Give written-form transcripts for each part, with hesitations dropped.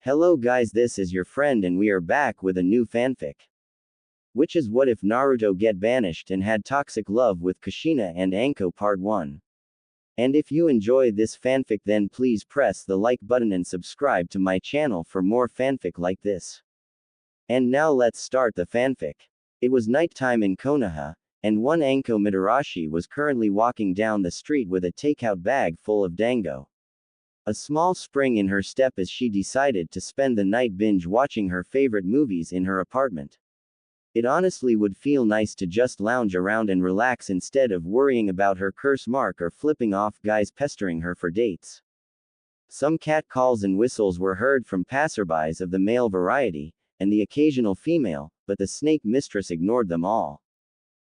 Hello guys, this is your friend and we are back with a new fanfic. Which is what if Naruto get banished and had toxic love with Kushina and Anko part 1. And if you enjoy this fanfic then please press the like button and subscribe to my channel for more fanfic like this. And now let's start the fanfic. It was nighttime in Konoha, and one Anko Mitarashi was currently walking down the street with a takeout bag full of dango. A small spring in her step as she decided to spend the night binge watching her favorite movies in her apartment. It honestly would feel nice to just lounge around and relax instead of worrying about her curse mark or flipping off guys pestering her for dates. Some cat calls and whistles were heard from passerbys of the male variety, and the occasional female, but the snake mistress ignored them all,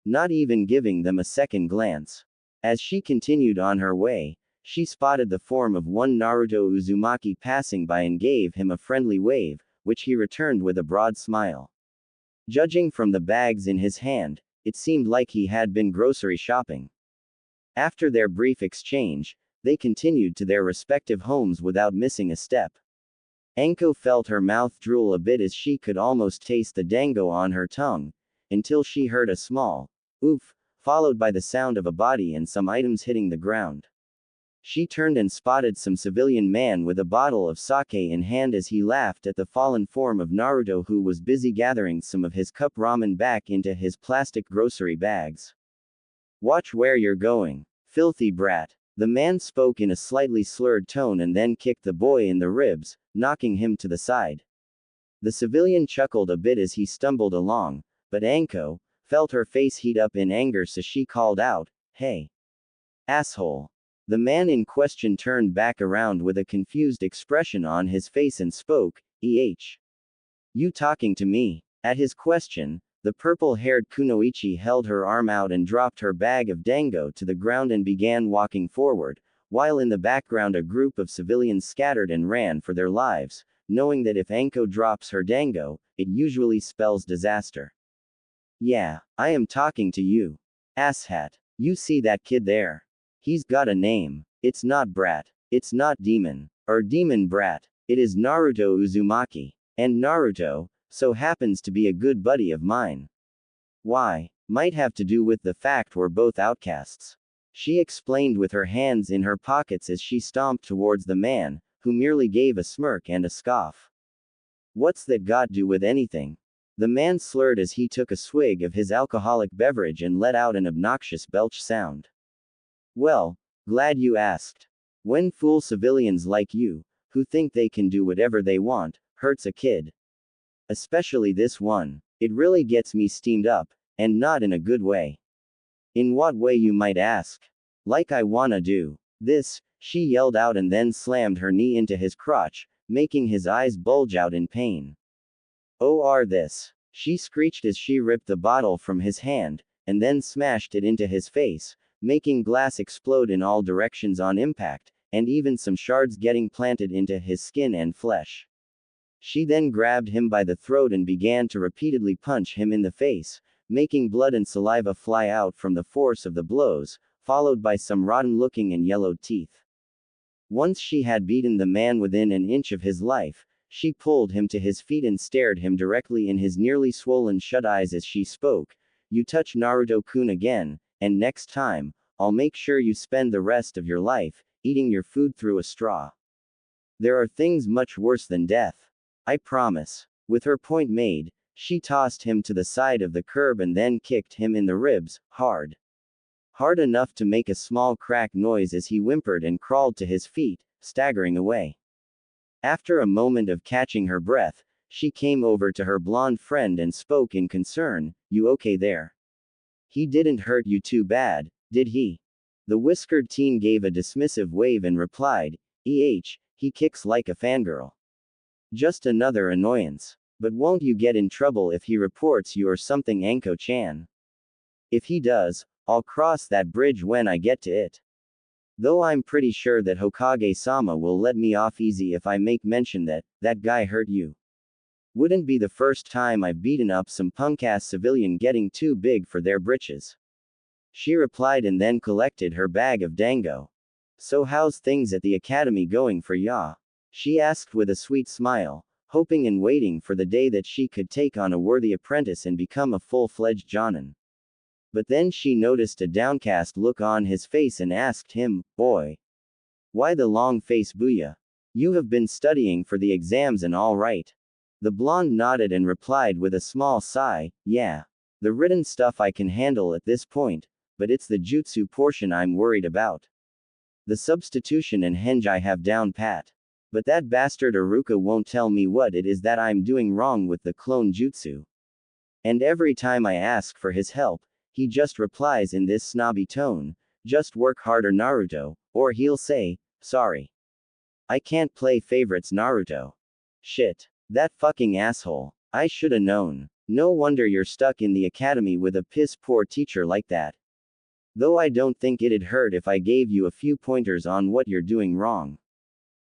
not even giving them a second glance. As she continued on her way, she spotted the form of one Naruto Uzumaki passing by and gave him a friendly wave, which he returned with a broad smile. Judging from the bags in his hand, it seemed like he had been grocery shopping. After their brief exchange, they continued to their respective homes without missing a step. Anko felt her mouth drool a bit as she could almost taste the dango on her tongue, until she heard a small oof, followed by the sound of a body and some items hitting the ground. She turned and spotted some civilian man with a bottle of sake in hand as he laughed at the fallen form of Naruto who was busy gathering some of his cup ramen back into his plastic grocery bags. "Watch where you're going, filthy brat." The man spoke in a slightly slurred tone and then kicked the boy in the ribs, knocking him to the side. The civilian chuckled a bit as he stumbled along, but Anko felt her face heat up in anger so she called out, "Hey, asshole." The man in question turned back around with a confused expression on his face and spoke, "You talking to me?" At his question, the purple-haired kunoichi held her arm out and dropped her bag of dango to the ground and began walking forward, while in the background a group of civilians scattered and ran for their lives, knowing that if Anko drops her dango, it usually spells disaster. "Yeah, I am talking to you. Asshat. You see that kid there? He's got a name. It's not Brat. It's not Demon. Or Demon Brat. It is Naruto Uzumaki. And Naruto so happens to be a good buddy of mine. Why? Might have to do with the fact we're both outcasts," she explained with her hands in her pockets as she stomped towards the man, who merely gave a smirk and a scoff. "What's that got do with anything?" The man slurred as he took a swig of his alcoholic beverage and let out an obnoxious belch sound. "Well, glad you asked. When fool civilians like you, who think they can do whatever they want, hurts a kid. Especially this one. It really gets me steamed up, and not in a good way." "In what way you might ask?" "Like I wanna do this," she yelled out and then slammed her knee into his crotch, making his eyes bulge out in pain. "Oh, this," she screeched as she ripped the bottle from his hand, and then smashed it into his face, making glass explode in all directions on impact, and even some shards getting planted into his skin and flesh. She then grabbed him by the throat and began to repeatedly punch him in the face, making blood and saliva fly out from the force of the blows, followed by some rotten-looking and yellowed teeth. Once she had beaten the man within an inch of his life, she pulled him to his feet and stared him directly in his nearly swollen shut eyes as she spoke, "You touch Naruto-kun again, and next time, I'll make sure you spend the rest of your life eating your food through a straw. There are things much worse than death. I promise." With her point made, she tossed him to the side of the curb and then kicked him in the ribs, hard. Hard enough to make a small crack noise as he whimpered and crawled to his feet, staggering away. After a moment of catching her breath, she came over to her blonde friend and spoke in concern, "You okay there? He didn't hurt you too bad, did he?" The whiskered teen gave a dismissive wave and replied, He kicks like a fangirl. Just another annoyance. But won't you get in trouble if he reports you or something, Anko-chan? If he does, I'll cross that bridge when I get to it. Though I'm pretty sure that Hokage-sama will let me off easy if I make mention that guy hurt you. Wouldn't be the first time I've beaten up some punk-ass civilian getting too big for their britches," she replied and then collected her bag of dango. "So how's things at the academy going for ya?" She asked with a sweet smile, hoping and waiting for the day that she could take on a worthy apprentice and become a full-fledged Jonin. But then she noticed a downcast look on his face and asked him, "Boy, why the long face, Booyah? You have been studying for the exams and all right." The blonde nodded and replied with a small sigh, "Yeah. The written stuff I can handle at this point, but it's the jutsu portion I'm worried about. The substitution and henge I have down pat. But that bastard Aruka won't tell me what it is that I'm doing wrong with the clone jutsu. And every time I ask for his help, he just replies in this snobby tone, 'Just work harder, Naruto,' or he'll say, 'Sorry, I can't play favorites, Naruto.' Shit. That fucking asshole. I shoulda known. No wonder you're stuck in the academy with a piss poor teacher like that. Though I don't think it'd hurt if I gave you a few pointers on what you're doing wrong.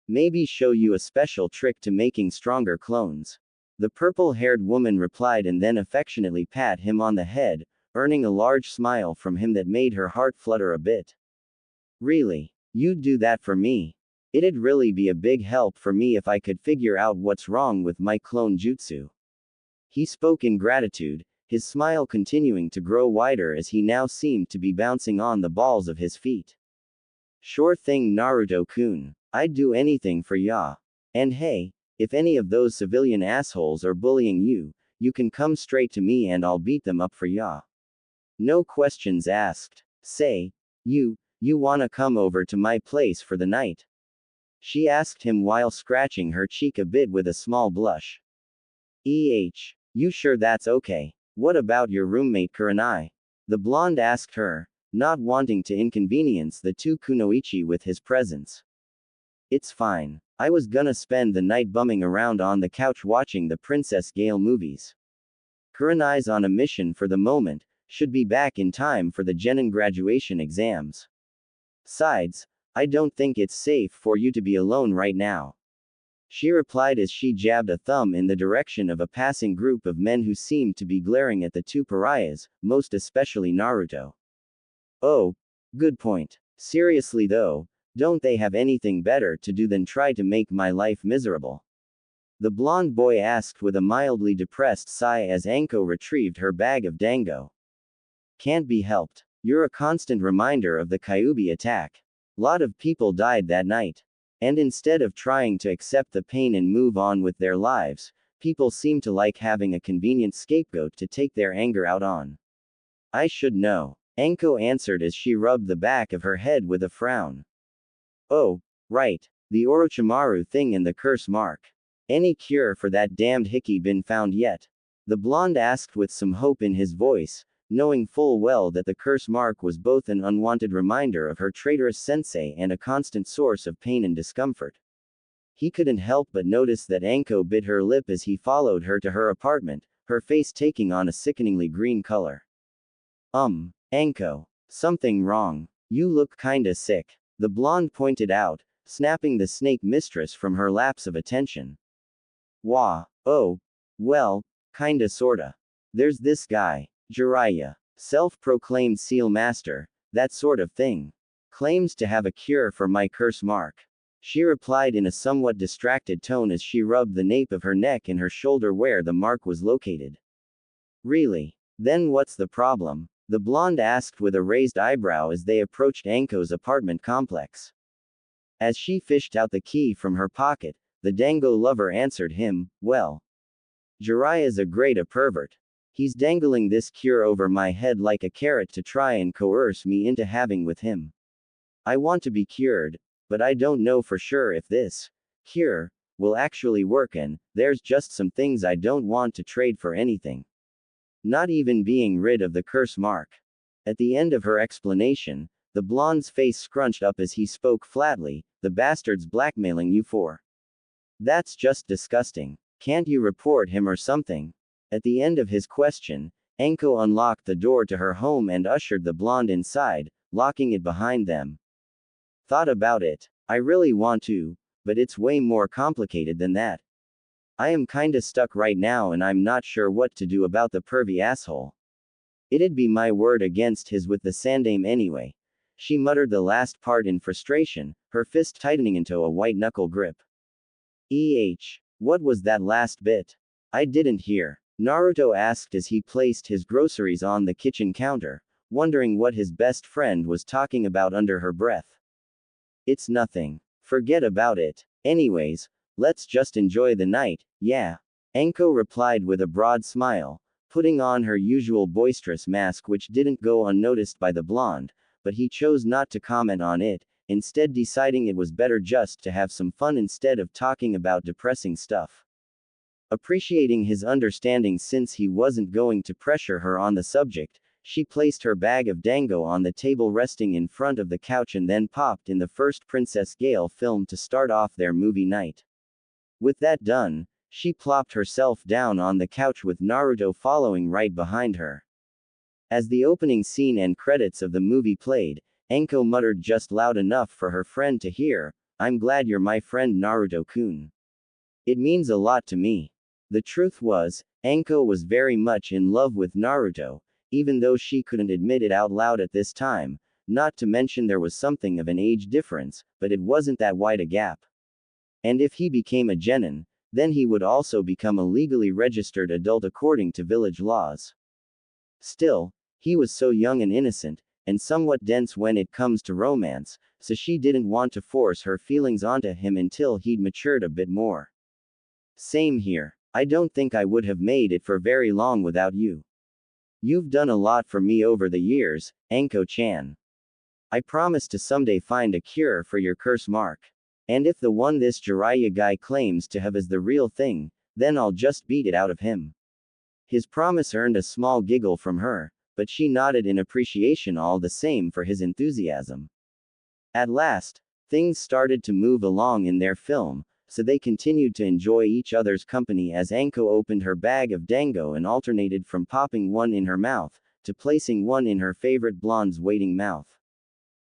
Maybe show you a special trick to making stronger clones." The purple-haired woman replied and then affectionately pat him on the head, earning a large smile from him that made her heart flutter a bit. "Really? You'd do that for me? It'd really be a big help for me if I could figure out what's wrong with my clone jutsu." He spoke in gratitude, his smile continuing to grow wider as he now seemed to be bouncing on the balls of his feet. "Sure thing, Naruto-kun. I'd do anything for ya. And hey, if any of those civilian assholes are bullying you, you can come straight to me and I'll beat them up for ya. No questions asked. Say, you wanna come over to my place for the night?" She asked him while scratching her cheek a bit with a small blush. You sure that's okay? What about your roommate Kuranai?" The blonde asked her, not wanting to inconvenience the two kunoichi with his presence. "It's fine. I was gonna spend the night bumming around on the couch watching the Princess Gale movies. Kuranai's on a mission for the moment, should be back in time for the Genin graduation exams. Besides, I don't think it's safe for you to be alone right now," she replied as she jabbed a thumb in the direction of a passing group of men who seemed to be glaring at the two pariahs, most especially Naruto. "Oh, good point. Seriously though, don't they have anything better to do than try to make my life miserable?" The blonde boy asked with a mildly depressed sigh as Anko retrieved her bag of dango. "Can't be helped. You're a constant reminder of the Kyuubi attack. Lot of people died that night. And instead of trying to accept the pain and move on with their lives, people seem to like having a convenient scapegoat to take their anger out on." "I should know," Anko answered as she rubbed the back of her head with a frown. "Oh, right. The Orochimaru thing and the curse mark. Any cure for that damned hickey been found yet?" The blonde asked with some hope in his voice, knowing full well that the curse mark was both an unwanted reminder of her traitorous sensei and a constant source of pain and discomfort. He couldn't help but notice that Anko bit her lip as he followed her to her apartment, her face taking on a sickeningly green color. Anko. Something wrong. You look kinda sick," the blonde pointed out, snapping the snake mistress from her lapse of attention. "Wah, oh, well, kinda sorta. There's this guy, Jiraiya, self-proclaimed seal master, that sort of thing. Claims to have a cure for my curse mark," she replied in a somewhat distracted tone as she rubbed the nape of her neck and her shoulder where the mark was located. "Really? Then what's the problem?" the blonde asked with a raised eyebrow as they approached Anko's apartment complex. As she fished out the key from her pocket, the dango lover answered him, "Well, Jiraiya's a great a pervert. He's dangling this cure over my head like a carrot to try and coerce me into having with him. I want to be cured, but I don't know for sure if this cure will actually work, and there's just some things I don't want to trade for anything. Not even being rid of the curse mark." At the end of her explanation, the blonde's face scrunched up as he spoke flatly, "The bastard's blackmailing you for. That's just disgusting. Can't you report him or something?" At the end of his question, Anko unlocked the door to her home and ushered the blonde inside, locking it behind them. "Thought about it. I really want to, but it's way more complicated than that. I am kinda stuck right now and I'm not sure what to do about the pervy asshole. It'd be my word against his with the sandame anyway." She muttered the last part in frustration, her fist tightening into a white knuckle grip. What was that last bit? I didn't hear. Naruto asked as he placed his groceries on the kitchen counter, wondering what his best friend was talking about under her breath. It's nothing. Forget about it. Anyways, let's just enjoy the night, yeah. Anko replied with a broad smile, putting on her usual boisterous mask which didn't go unnoticed by the blonde, but he chose not to comment on it, instead deciding it was better just to have some fun instead of talking about depressing stuff. Appreciating his understanding since he wasn't going to pressure her on the subject, she placed her bag of dango on the table resting in front of the couch and then popped in the first Princess Gale film to start off their movie night. With that done, she plopped herself down on the couch with Naruto following right behind her. As the opening scene and credits of the movie played, Anko muttered just loud enough for her friend to hear, "I'm glad you're my friend Naruto-kun. It means a lot to me." The truth was, Anko was very much in love with Naruto, even though she couldn't admit it out loud at this time, not to mention there was something of an age difference, but it wasn't that wide a gap. And if he became a genin, then he would also become a legally registered adult according to village laws. Still, he was so young and innocent, and somewhat dense when it comes to romance, so she didn't want to force her feelings onto him until he'd matured a bit more. Same here. I don't think I would have made it for very long without you. You've done a lot for me over the years, Anko-chan. I promise to someday find a cure for your curse mark. And if the one this Jiraiya guy claims to have is the real thing, then I'll just beat it out of him. His promise earned a small giggle from her, but she nodded in appreciation all the same for his enthusiasm. At last, things started to move along in their film, so they continued to enjoy each other's company as Anko opened her bag of dango and alternated from popping one in her mouth, to placing one in her favorite blonde's waiting mouth.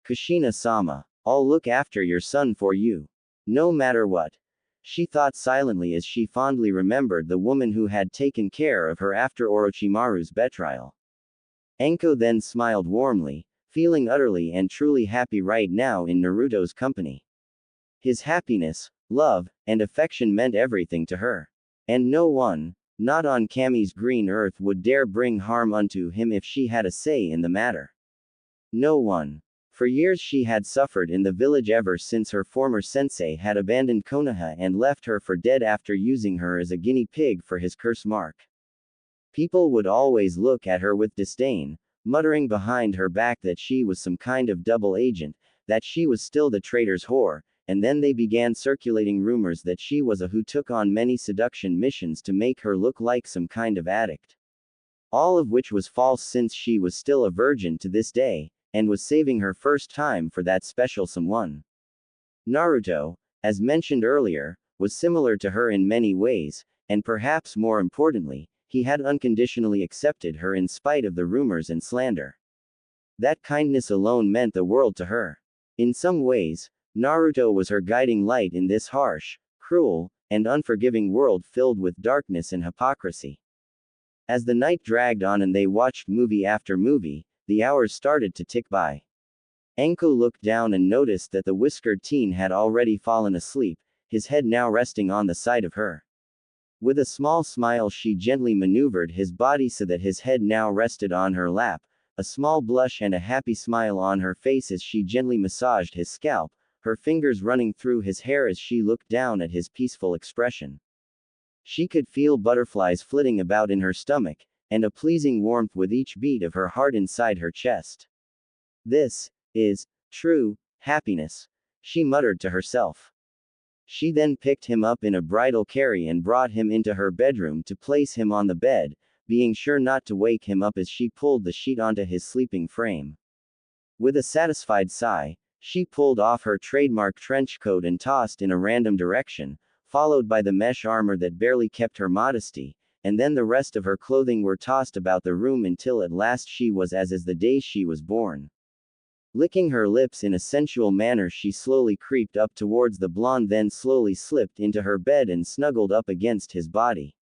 Kushina-sama, I'll look after your son for you. No matter what. She thought silently as she fondly remembered the woman who had taken care of her after Orochimaru's betrayal. Anko then smiled warmly, feeling utterly and truly happy right now in Naruto's company. His happiness, love, and affection meant everything to her. And no one, not on Kami's green earth, would dare bring harm unto him if she had a say in the matter. No one. For years she had suffered in the village ever since her former sensei had abandoned Konoha and left her for dead after using her as a guinea pig for his curse mark. People would always look at her with disdain, muttering behind her back that she was some kind of double agent, that she was still the traitor's whore, and then they began circulating rumors that she was a who took on many seduction missions to make her look like some kind of addict. All of which was false since she was still a virgin to this day, and was saving her first time for that special someone. Naruto, as mentioned earlier, was similar to her in many ways, and perhaps more importantly, he had unconditionally accepted her in spite of the rumors and slander. That kindness alone meant the world to her. In some ways, Naruto was her guiding light in this harsh, cruel, and unforgiving world filled with darkness and hypocrisy. As the night dragged on and they watched movie after movie, the hours started to tick by. Anko looked down and noticed that the whiskered teen had already fallen asleep, his head now resting on the side of her. With a small smile she gently maneuvered his body so that his head now rested on her lap, a small blush and a happy smile on her face as she gently massaged his scalp, her fingers running through his hair as she looked down at his peaceful expression. She could feel butterflies flitting about in her stomach, and a pleasing warmth with each beat of her heart inside her chest. This is true happiness, she muttered to herself. She then picked him up in a bridal carry and brought him into her bedroom to place him on the bed, being sure not to wake him up as she pulled the sheet onto his sleeping frame. With a satisfied sigh, she pulled off her trademark trench coat and tossed in a random direction, followed by the mesh armor that barely kept her modesty, and then the rest of her clothing were tossed about the room until at last she was as the day she was born. Licking her lips in a sensual manner, she slowly creeped up towards the blonde, then slowly slipped into her bed and snuggled up against his body.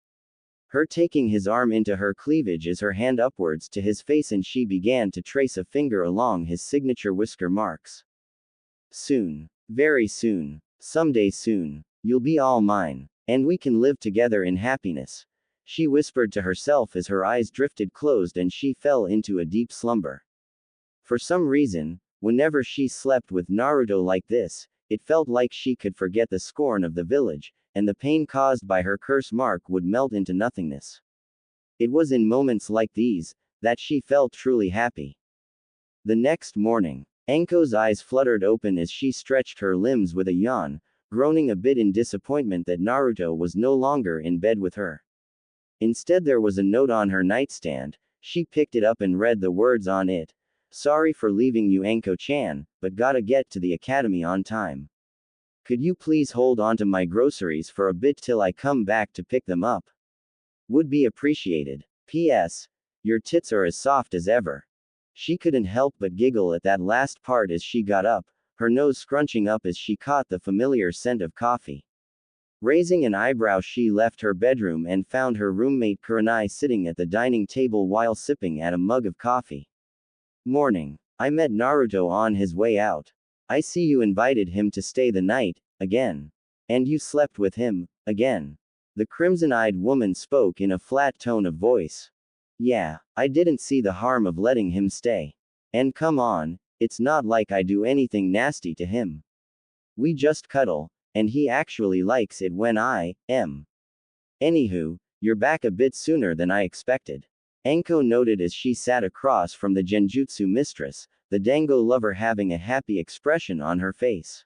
Her taking his arm into her cleavage as her hand upwards to his face, and she began to trace a finger along his signature whisker marks. Soon. Very soon. Someday soon. You'll be all mine. And we can live together in happiness. She whispered to herself as her eyes drifted closed and she fell into a deep slumber. For some reason, whenever she slept with Naruto like this, it felt like she could forget the scorn of the village, and the pain caused by her curse mark would melt into nothingness. It was in moments like these that she felt truly happy. The next morning, Anko's eyes fluttered open as she stretched her limbs with a yawn, groaning a bit in disappointment that Naruto was no longer in bed with her. Instead, there was a note on her nightstand. She picked it up and read the words on it. Sorry for leaving you, Anko-chan, but gotta get to the academy on time. Could you please hold on to my groceries for a bit till I come back to pick them up? Would be appreciated. P.S. Your tits are as soft as ever. She couldn't help but giggle at that last part as she got up, her nose scrunching up as she caught the familiar scent of coffee. Raising an eyebrow, she left her bedroom and found her roommate Kuranai sitting at the dining table while sipping at a mug of coffee. Morning. I met Naruto on his way out. I see you invited him to stay the night, again. And you slept with him, again. The crimson-eyed woman spoke in a flat tone of voice. Yeah, I didn't see the harm of letting him stay. And come on, it's not like I do anything nasty to him. We just cuddle, and he actually likes it when I am. Anywho, you're back a bit sooner than I expected. Anko noted as she sat across from the genjutsu mistress, the dango lover having a happy expression on her face.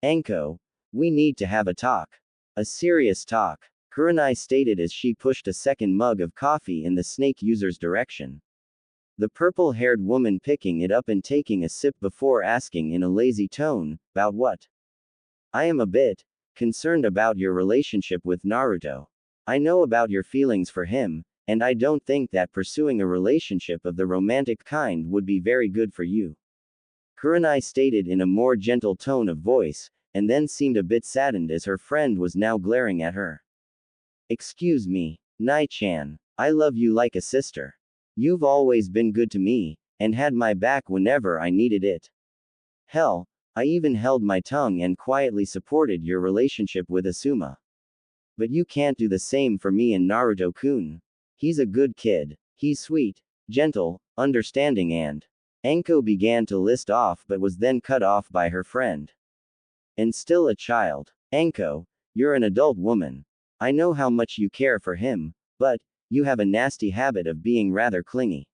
Anko, we need to have a talk. A serious talk, Kuranai stated as she pushed a second mug of coffee in the snake user's direction. The purple-haired woman picking it up and taking a sip before asking in a lazy tone, about what? I am a bit concerned about your relationship with Naruto. I know about your feelings for him, and I don't think that pursuing a relationship of the romantic kind would be very good for you. Kuranai stated in a more gentle tone of voice, and then seemed a bit saddened as her friend was now glaring at her. Excuse me, Nai-chan, I love you like a sister. You've always been good to me, and had my back whenever I needed it. Hell, I even held my tongue and quietly supported your relationship with Asuma. But you can't do the same for me and Naruto-kun. He's a good kid. He's sweet, gentle, understanding and… Anko began to list off but was then cut off by her friend. And still a child. Anko, you're an adult woman. I know how much you care for him, but you have a nasty habit of being rather clingy.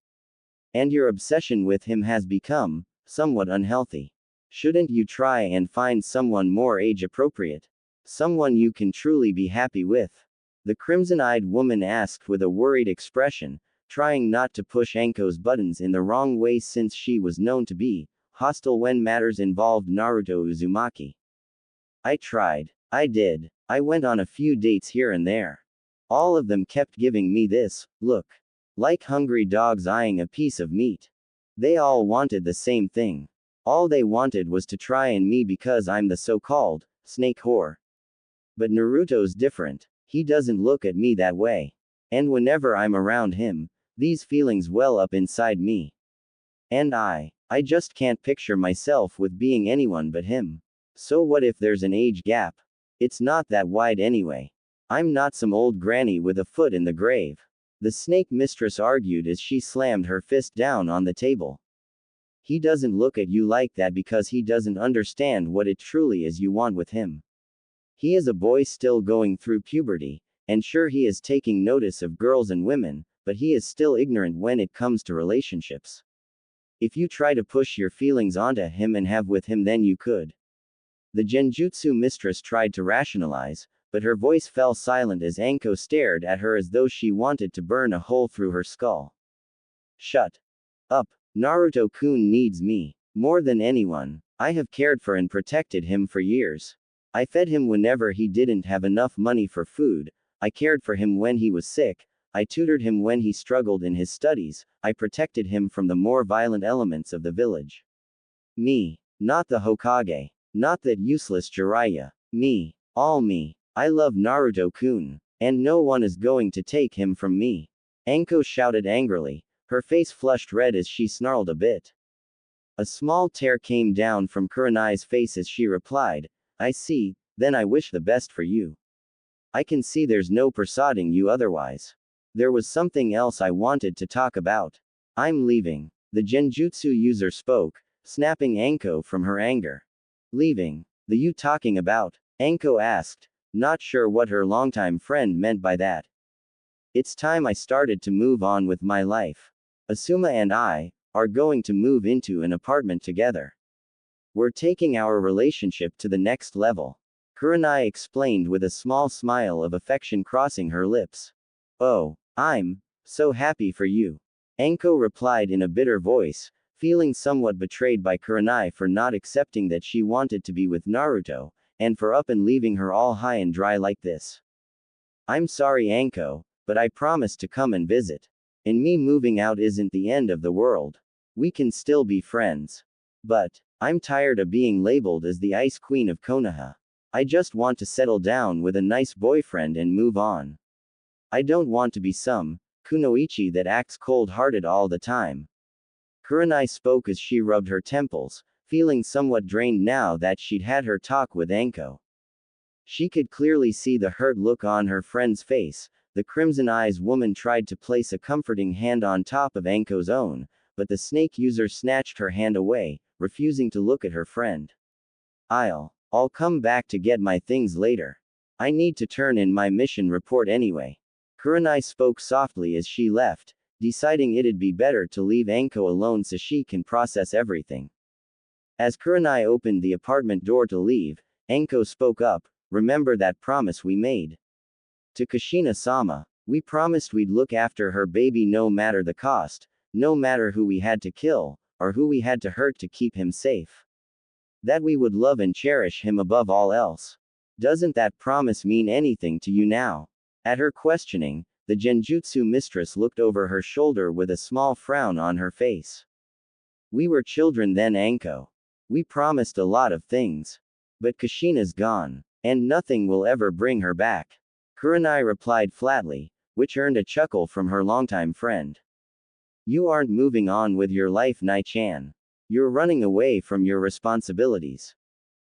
And your obsession with him has become somewhat unhealthy. Shouldn't you try and find someone more age-appropriate? Someone you can truly be happy with? The crimson-eyed woman asked with a worried expression, trying not to push Anko's buttons in the wrong way since she was known to be hostile when matters involved Naruto Uzumaki. I tried. I did. I went on a few dates here and there. All of them kept giving me this look. Like hungry dogs eyeing a piece of meat. They all wanted the same thing. All they wanted was to try and me because I'm the so-called snake whore. But Naruto's different. He doesn't look at me that way. And whenever I'm around him, these feelings well up inside me. And I just can't picture myself with being anyone but him. So what if there's an age gap? It's not that wide anyway. I'm not some old granny with a foot in the grave. The snake mistress argued as she slammed her fist down on the table. He doesn't look at you like that because he doesn't understand what it truly is you want with him. He is a boy still going through puberty, and sure he is taking notice of girls and women, but he is still ignorant when it comes to relationships. If you try to push your feelings onto him and have with him, then you could. The genjutsu mistress tried to rationalize, but her voice fell silent as Anko stared at her as though she wanted to burn a hole through her skull. Shut up. Naruto-kun needs me more than anyone. I have cared for and protected him for years. I fed him whenever he didn't have enough money for food. I cared for him when he was sick. I tutored him when he struggled in his studies. I protected him from the more violent elements of the village. Me. Not the Hokage. Not that useless Jiraiya. Me. All me. I love Naruto-kun. And no one is going to take him from me. Anko shouted angrily. Her face flushed red as she snarled a bit. A small tear came down from Kuranai's face as she replied, I see, Then I wish the best for you. I can see there's no persuading you otherwise. There was something else I wanted to talk about. I'm leaving. The genjutsu user spoke, snapping Anko from her anger. Leaving? The you talking about? Anko asked, not sure what her longtime friend meant by that. It's time I started to move on with my life. Asuma and I are going to move into an apartment together. We're taking our relationship to the next level. Kurenai explained with a small smile of affection crossing her lips. Oh, I'm so happy for you. Anko replied in a bitter voice, feeling somewhat betrayed by Kurenai for not accepting that she wanted to be with Naruto, and for up and leaving her all high and dry like this. I'm sorry Anko, but I promised to come and visit. And me moving out isn't the end of the world. We can still be friends. But I'm tired of being labeled as the Ice Queen of Konoha. I just want to settle down with a nice boyfriend and move on. I don't want to be some kunoichi that acts cold-hearted all the time. Kurenai spoke as she rubbed her temples, feeling somewhat drained now that she'd had her talk with Anko. She could clearly see the hurt look on her friend's face. The crimson eyes woman tried to place a comforting hand on top of Anko's own, but the snake user snatched her hand away, refusing to look at her friend. I'll come back to get my things later. I need to turn in my mission report anyway. Kurenai spoke softly as she left, deciding it'd be better to leave Anko alone so she can process everything. As Kurenai opened the apartment door to leave, Anko spoke up, remember that promise we made? To Kushina-sama, we promised we'd look after her baby no matter the cost, no matter who we had to kill, or who we had to hurt to keep him safe. That we would love and cherish him above all else. Doesn't that promise mean anything to you now? At her questioning, the genjutsu mistress looked over her shoulder with a small frown on her face. We were children then Anko. We promised a lot of things. But Kushina's gone. And nothing will ever bring her back. Kurenai replied flatly, which earned a chuckle from her longtime friend. You aren't moving on with your life Nai-chan. You're running away from your responsibilities.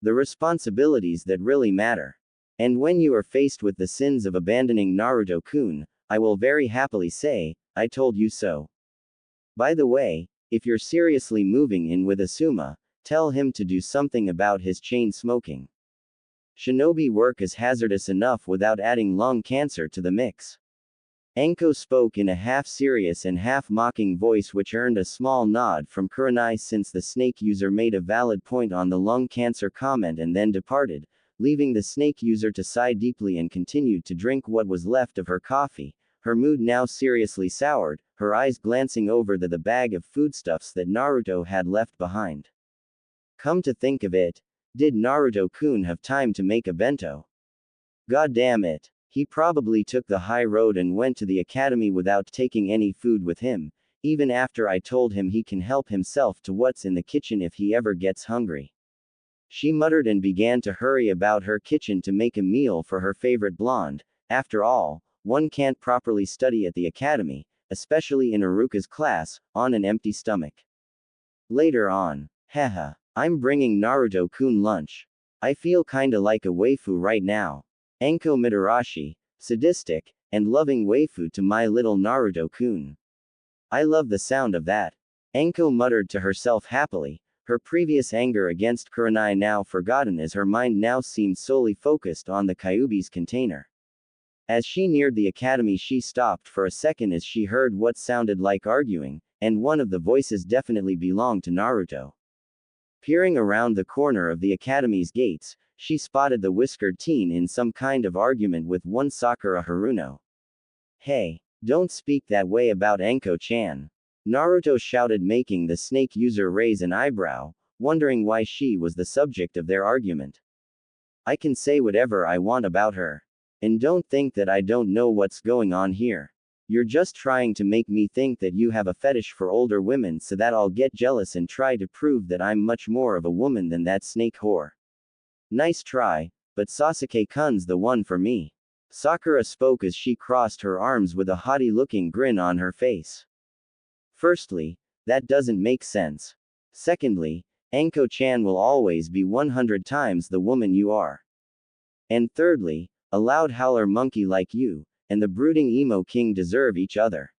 The responsibilities that really matter. And when you are faced with the sins of abandoning Naruto-kun, I will very happily say, I told you so. By the way, if you're seriously moving in with Asuma, tell him to do something about his chain smoking. Shinobi work is hazardous enough without adding lung cancer to the mix. Anko spoke in a half-serious and half-mocking voice which earned a small nod from Kurenai since the snake user made a valid point on the lung cancer comment and then departed, leaving the snake user to sigh deeply and continued to drink what was left of her coffee, her mood now seriously soured, her eyes glancing over the bag of foodstuffs that Naruto had left behind. Come to think of it, did Naruto-kun have time to make a bento? God damn it. He probably took the high road and went to the academy without taking any food with him, even after I told him he can help himself to what's in the kitchen if he ever gets hungry. She muttered and began to hurry about her kitchen to make a meal for her favorite blonde. After all, one can't properly study at the academy, especially in Iruka's class, on an empty stomach. Later on. Haha. I'm bringing Naruto-kun lunch. I feel kinda like a waifu right now. Anko Mitarashi, sadistic, and loving waifu to my little Naruto-kun. I love the sound of that. Anko muttered to herself happily, her previous anger against Kurenai now forgotten as her mind now seemed solely focused on the Kyuubi's container. As she neared the academy she stopped for a second as she heard what sounded like arguing, and one of the voices definitely belonged to Naruto. Peering around the corner of the academy's gates, she spotted the whiskered teen in some kind of argument with one Sakura Haruno. Hey, don't speak that way about Anko-chan. Naruto shouted, making the snake user raise an eyebrow, wondering why she was the subject of their argument. I can say whatever I want about her. And don't think that I don't know what's going on here. You're just trying to make me think that you have a fetish for older women so that I'll get jealous and try to prove that I'm much more of a woman than that snake whore. Nice try, but Sasuke-kun's the one for me. Sakura spoke as she crossed her arms with a haughty-looking grin on her face. Firstly, that doesn't make sense. Secondly, Anko-chan will always be 100 times the woman you are. And thirdly, a loud howler monkey like you, and the brooding emo king deserve each other.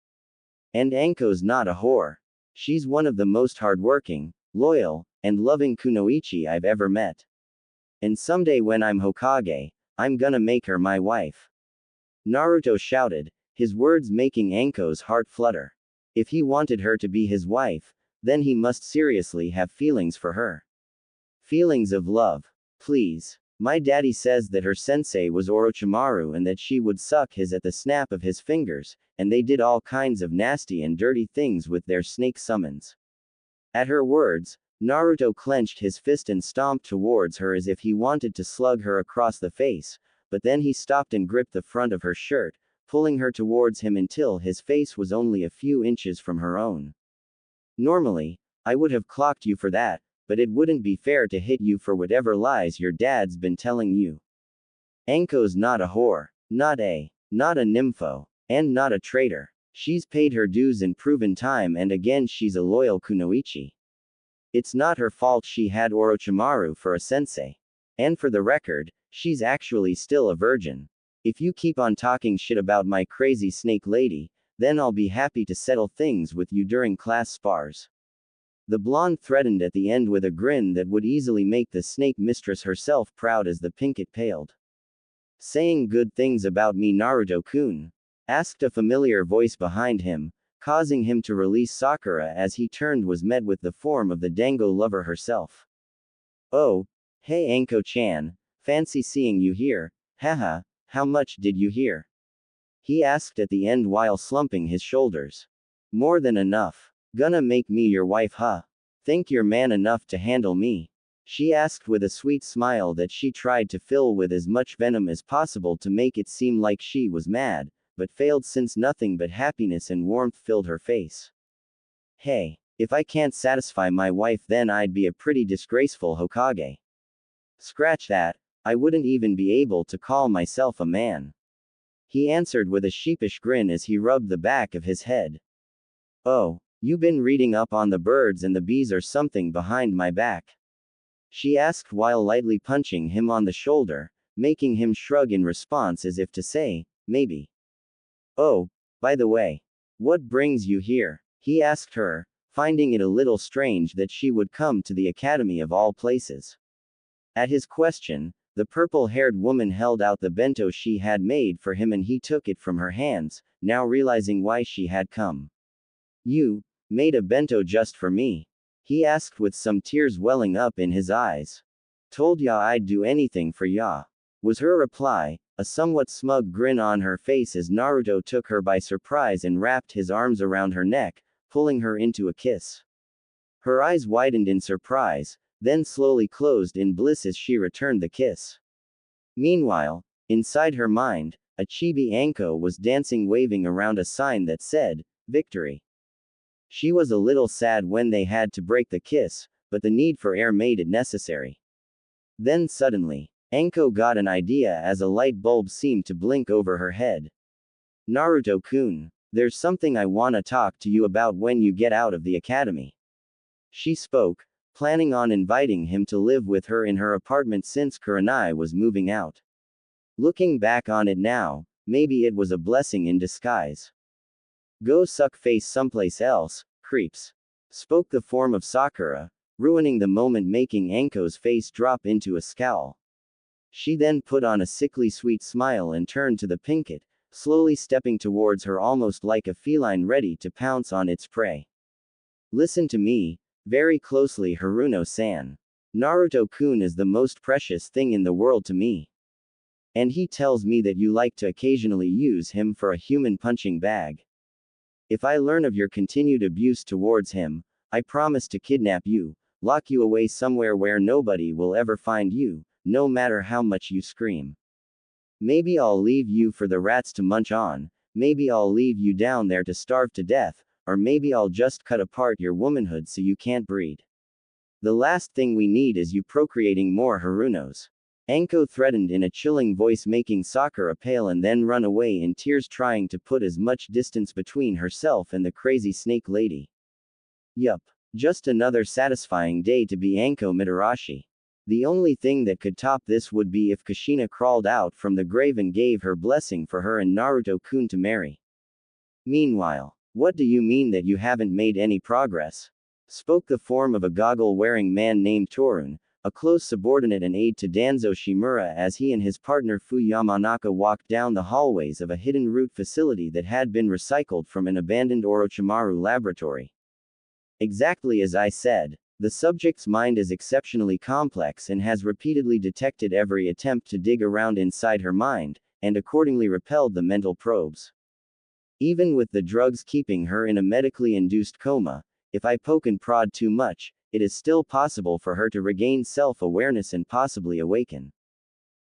And Anko's not a whore. She's one of the most hardworking, loyal, and loving kunoichi I've ever met. And someday when I'm Hokage, I'm gonna make her my wife. Naruto shouted, his words making Anko's heart flutter. If he wanted her to be his wife, then he must seriously have feelings for her. Feelings of love. Please. My daddy says that her sensei was Orochimaru and that she would suck his at the snap of his fingers, and they did all kinds of nasty and dirty things with their snake summons. At her words, Naruto clenched his fist and stomped towards her as if he wanted to slug her across the face, but then he stopped and gripped the front of her shirt, pulling her towards him until his face was only a few inches from her own. Normally, I would have clocked you for that, but it wouldn't be fair to hit you for whatever lies your dad's been telling you. Anko's not a whore, not a nympho, and not a traitor. She's paid her dues and proven time, and again she's a loyal kunoichi. It's not her fault she had Orochimaru for a sensei. And for the record, she's actually still a virgin. If you keep on talking shit about my crazy snake lady, then I'll be happy to settle things with you during class spars. The blonde threatened at the end with a grin that would easily make the snake mistress herself proud as the pinkett paled. Saying good things about me, Naruto-kun? Asked a familiar voice behind him, causing him to release Sakura as he turned was met with the form of the Dango lover herself. Oh, hey Anko-chan, fancy seeing you here, haha, how much did you hear? He asked at the end while slumping his shoulders. More than enough. Gonna make me your wife, huh? Think you're man enough to handle me? She asked with a sweet smile that she tried to fill with as much venom as possible to make it seem like she was mad, but failed since nothing but happiness and warmth filled her face. Hey, if I can't satisfy my wife, then I'd be a pretty disgraceful Hokage. Scratch that, I wouldn't even be able to call myself a man. He answered with a sheepish grin as he rubbed the back of his head. Oh, you been reading up on the birds and the bees or something behind my back? She asked while lightly punching him on the shoulder, making him shrug in response as if to say, maybe. Oh, by the way, what brings you here? He asked her, finding it a little strange that she would come to the academy of all places. At his question, the purple-haired woman held out the bento she had made for him and he took it from her hands, now realizing why she had come. You made a bento just for me? He asked with some tears welling up in his eyes. Told ya I'd do anything for ya, was her reply, a somewhat smug grin on her face as Naruto took her by surprise and wrapped his arms around her neck, pulling her into a kiss. Her eyes widened in surprise, then slowly closed in bliss as she returned the kiss. Meanwhile, inside her mind, a chibi Anko was dancing, waving around a sign that said, "Victory." She was a little sad when they had to break the kiss, but the need for air made it necessary. Then suddenly, Anko got an idea as a light bulb seemed to blink over her head. Naruto-kun, there's something I wanna talk to you about when you get out of the academy. She spoke, planning on inviting him to live with her in her apartment since Kurenai was moving out. Looking back on it now, maybe it was a blessing in disguise. Go suck face someplace else, creeps. Spoke the form of Sakura, ruining the moment, making Anko's face drop into a scowl. She then put on a sickly sweet smile and turned to the pinkett, slowly stepping towards her almost like a feline ready to pounce on its prey. Listen to me, very closely, Haruno-san. Naruto-kun is the most precious thing in the world to me. And he tells me that you like to occasionally use him for a human punching bag. If I learn of your continued abuse towards him, I promise to kidnap you, lock you away somewhere where nobody will ever find you, no matter how much you scream. Maybe I'll leave you for the rats to munch on, maybe I'll leave you down there to starve to death, or maybe I'll just cut apart your womanhood so you can't breed. The last thing we need is you procreating more Harunos. Anko threatened in a chilling voice, making Sakura pale and then run away in tears, trying to put as much distance between herself and the crazy snake lady. Yup. Just another satisfying day to be Anko Mitarashi. The only thing that could top this would be if Kushina crawled out from the grave and gave her blessing for her and Naruto-kun to marry. Meanwhile, what do you mean that you haven't made any progress? Spoke the form of a goggle-wearing man named Torun, a close subordinate and aide to Danzo Shimura as he and his partner Fu Yamanaka walked down the hallways of a hidden root facility that had been recycled from an abandoned Orochimaru laboratory. Exactly as I said, the subject's mind is exceptionally complex and has repeatedly detected every attempt to dig around inside her mind, and accordingly repelled the mental probes. Even with the drugs keeping her in a medically induced coma, if I poke and prod too much, it is still possible for her to regain self-awareness and possibly awaken.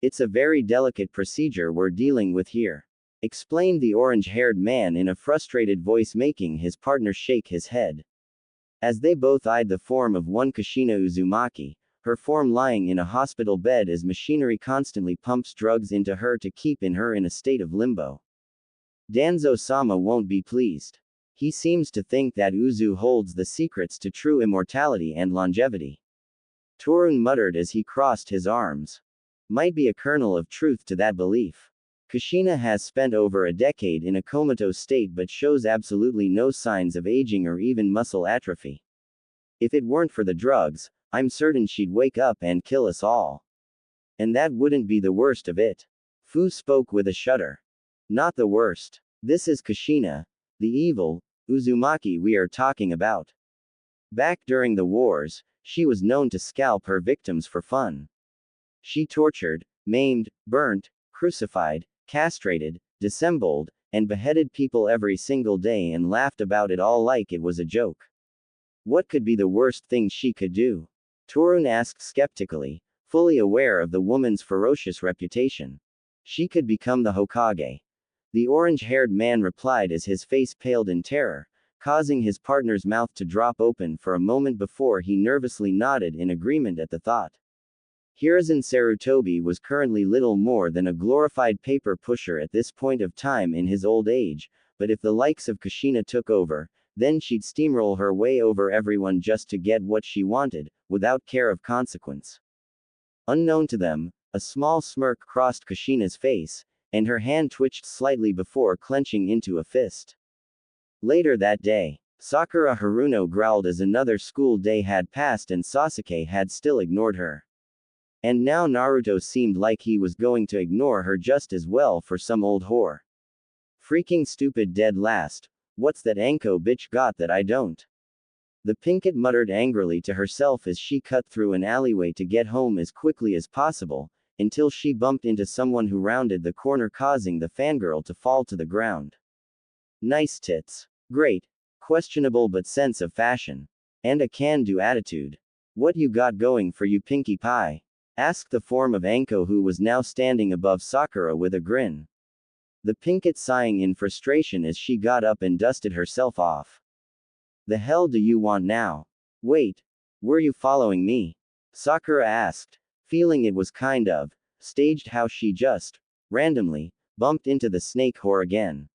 It's a very delicate procedure we're dealing with here, explained the orange-haired man in a frustrated voice, making his partner shake his head. As they both eyed the form of one Kushina Uzumaki, her form lying in a hospital bed as machinery constantly pumps drugs into her to keep her in a state of limbo. Danzo-sama won't be pleased. He seems to think that Uzu holds the secrets to true immortality and longevity. Torun muttered as he crossed his arms. Might be a kernel of truth to that belief. Kushina has spent over a decade in a comatose state but shows absolutely no signs of aging or even muscle atrophy. If it weren't for the drugs, I'm certain she'd wake up and kill us all. And that wouldn't be the worst of it. Fu spoke with a shudder. Not the worst. This is Kushina, the evil Uzumaki we are talking about. Back during the wars, she was known to scalp her victims for fun. She tortured, maimed, burnt, crucified, castrated, disemboweled, and beheaded people every single day and laughed about it all like it was a joke. What could be the worst thing she could do? Torun asked skeptically, fully aware of the woman's ferocious reputation. She could become the Hokage. The orange-haired man replied as his face paled in terror, causing his partner's mouth to drop open for a moment before he nervously nodded in agreement at the thought. Hiruzen Sarutobi was currently little more than a glorified paper pusher at this point of time in his old age, but if the likes of Kushina took over, then she'd steamroll her way over everyone just to get what she wanted, without care of consequence. Unknown to them, a small smirk crossed Kushina's face, and her hand twitched slightly before clenching into a fist. Later that day, Sakura Haruno growled as another school day had passed and Sasuke had still ignored her. And now Naruto seemed like he was going to ignore her just as well for some old whore. Freaking stupid dead last, what's that Anko bitch got that I don't? The Pinkett muttered angrily to herself as she cut through an alleyway to get home as quickly as possible, until she bumped into someone who rounded the corner, causing the fangirl to fall to the ground. Nice tits. Great. Questionable but sense of fashion. And a can-do attitude. What you got going for you, Pinkie Pie? Asked the form of Anko, who was now standing above Sakura with a grin. The Pinkett sighing in frustration as she got up and dusted herself off. The hell do you want now? Wait. Were you following me? Sakura asked, feeling it was kind of staged how she just randomly bumped into the snake whore again.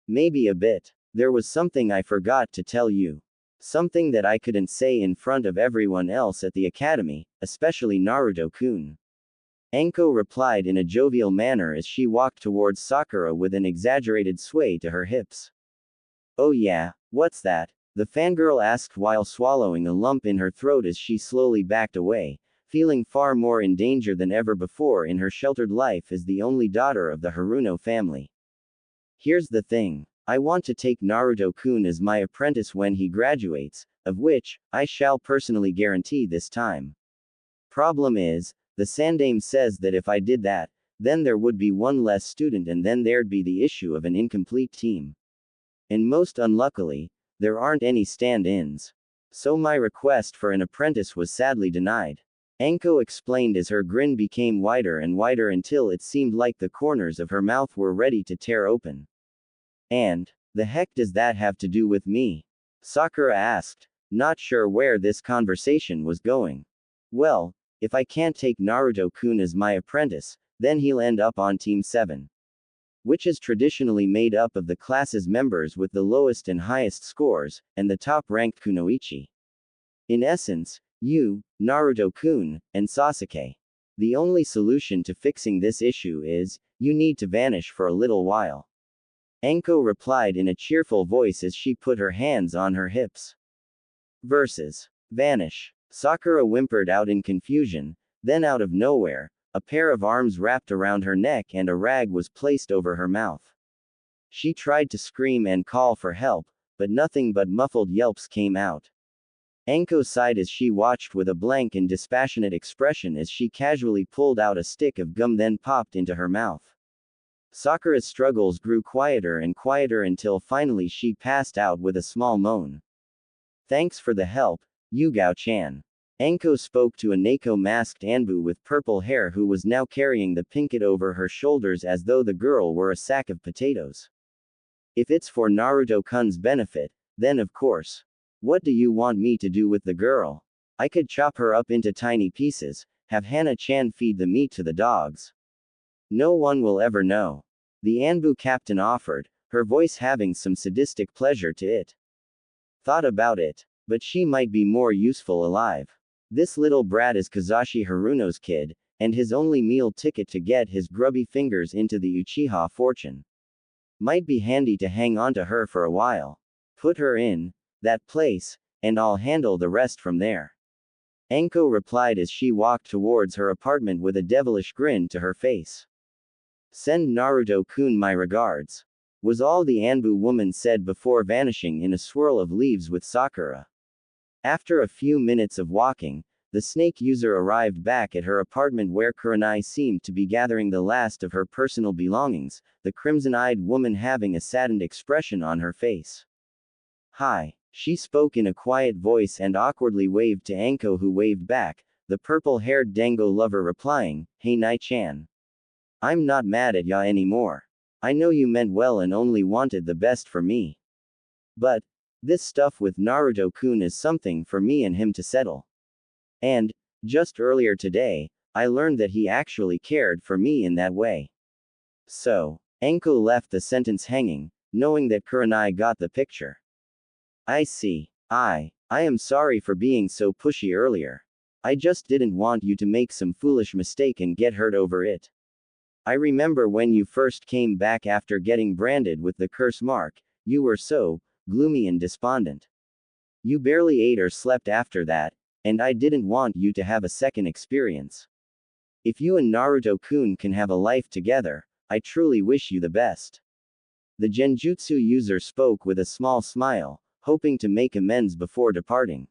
Maybe a bit. There was something I forgot to tell you. Something that I couldn't say in front of everyone else at the academy, especially Naruto-kun. Anko replied in a jovial manner as she walked towards Sakura with an exaggerated sway to her hips. Oh yeah, what's that? The fangirl asked while swallowing a lump in her throat as she slowly backed away, feeling far more in danger than ever before in her sheltered life as the only daughter of the Haruno family. Here's the thing. I want to take Naruto-kun as my apprentice when he graduates, of which I shall personally guarantee this time. Problem is, the Sandame says that if I did that, then there would be one less student and then there'd be the issue of an incomplete team. And most unluckily, there aren't any stand-ins. So my request for an apprentice was sadly denied. Anko explained as her grin became wider and wider until it seemed like the corners of her mouth were ready to tear open. And the heck does that have to do with me? Sakura asked, not sure where this conversation was going. Well, if I can't take Naruto-kun as my apprentice, then he'll end up on Team 7. Which is traditionally made up of the class's members with the lowest and highest scores, and the top-ranked kunoichi. In essence, You, Naruto-kun, and Sasuke. The only solution to fixing this issue is, you need to vanish for a little while. Anko replied in a cheerful voice as she put her hands on her hips. Versus. Vanish. Sakura whimpered out in confusion, then out of nowhere, a pair of arms wrapped around her neck and a rag was placed over her mouth. She tried to scream and call for help, but nothing but muffled yelps came out. Anko sighed as she watched with a blank and dispassionate expression as she casually pulled out a stick of gum then popped into her mouth. Sakura's struggles grew quieter and quieter until finally she passed out with a small moan. Thanks for the help, Yugao-chan. Anko spoke to a Neko-masked Anbu with purple hair who was now carrying the pinket over her shoulders as though the girl were a sack of potatoes. If it's for Naruto-kun's benefit, then of course. What do you want me to do with the girl? I could chop her up into tiny pieces, have Hana-chan feed the meat to the dogs. No one will ever know. The Anbu captain offered, her voice having some sadistic pleasure to it. Thought about it, but she might be more useful alive. This little brat is Kazashi Haruno's kid, and his only meal ticket to get his grubby fingers into the Uchiha fortune. Might be handy to hang on to her for a while. Put her in that place, and I'll handle the rest from there. Anko replied as she walked towards her apartment with a devilish grin to her face. Send Naruto-kun my regards, was all the Anbu woman said before vanishing in a swirl of leaves with Sakura. After a few minutes of walking, the snake user arrived back at her apartment where Kuranai seemed to be gathering the last of her personal belongings, the crimson-eyed woman having a saddened expression on her face. Hi. She spoke in a quiet voice and awkwardly waved to Anko who waved back, the purple-haired dango lover replying, Hey Nai-chan. I'm not mad at ya anymore. I know you meant well and only wanted the best for me. But, this stuff with Naruto-kun is something for me and him to settle. And, just earlier today, I learned that he actually cared for me in that way. So, Anko left the sentence hanging, knowing that Kuranai got the picture. I see. I am sorry for being so pushy earlier. I just didn't want you to make some foolish mistake and get hurt over it. I remember when you first came back after getting branded with the curse mark, you were so gloomy and despondent. You barely ate or slept after that, and I didn't want you to have a second experience. If you and Naruto-kun can have a life together, I truly wish you the best. The genjutsu user spoke with a small smile, hoping to make amends before departing.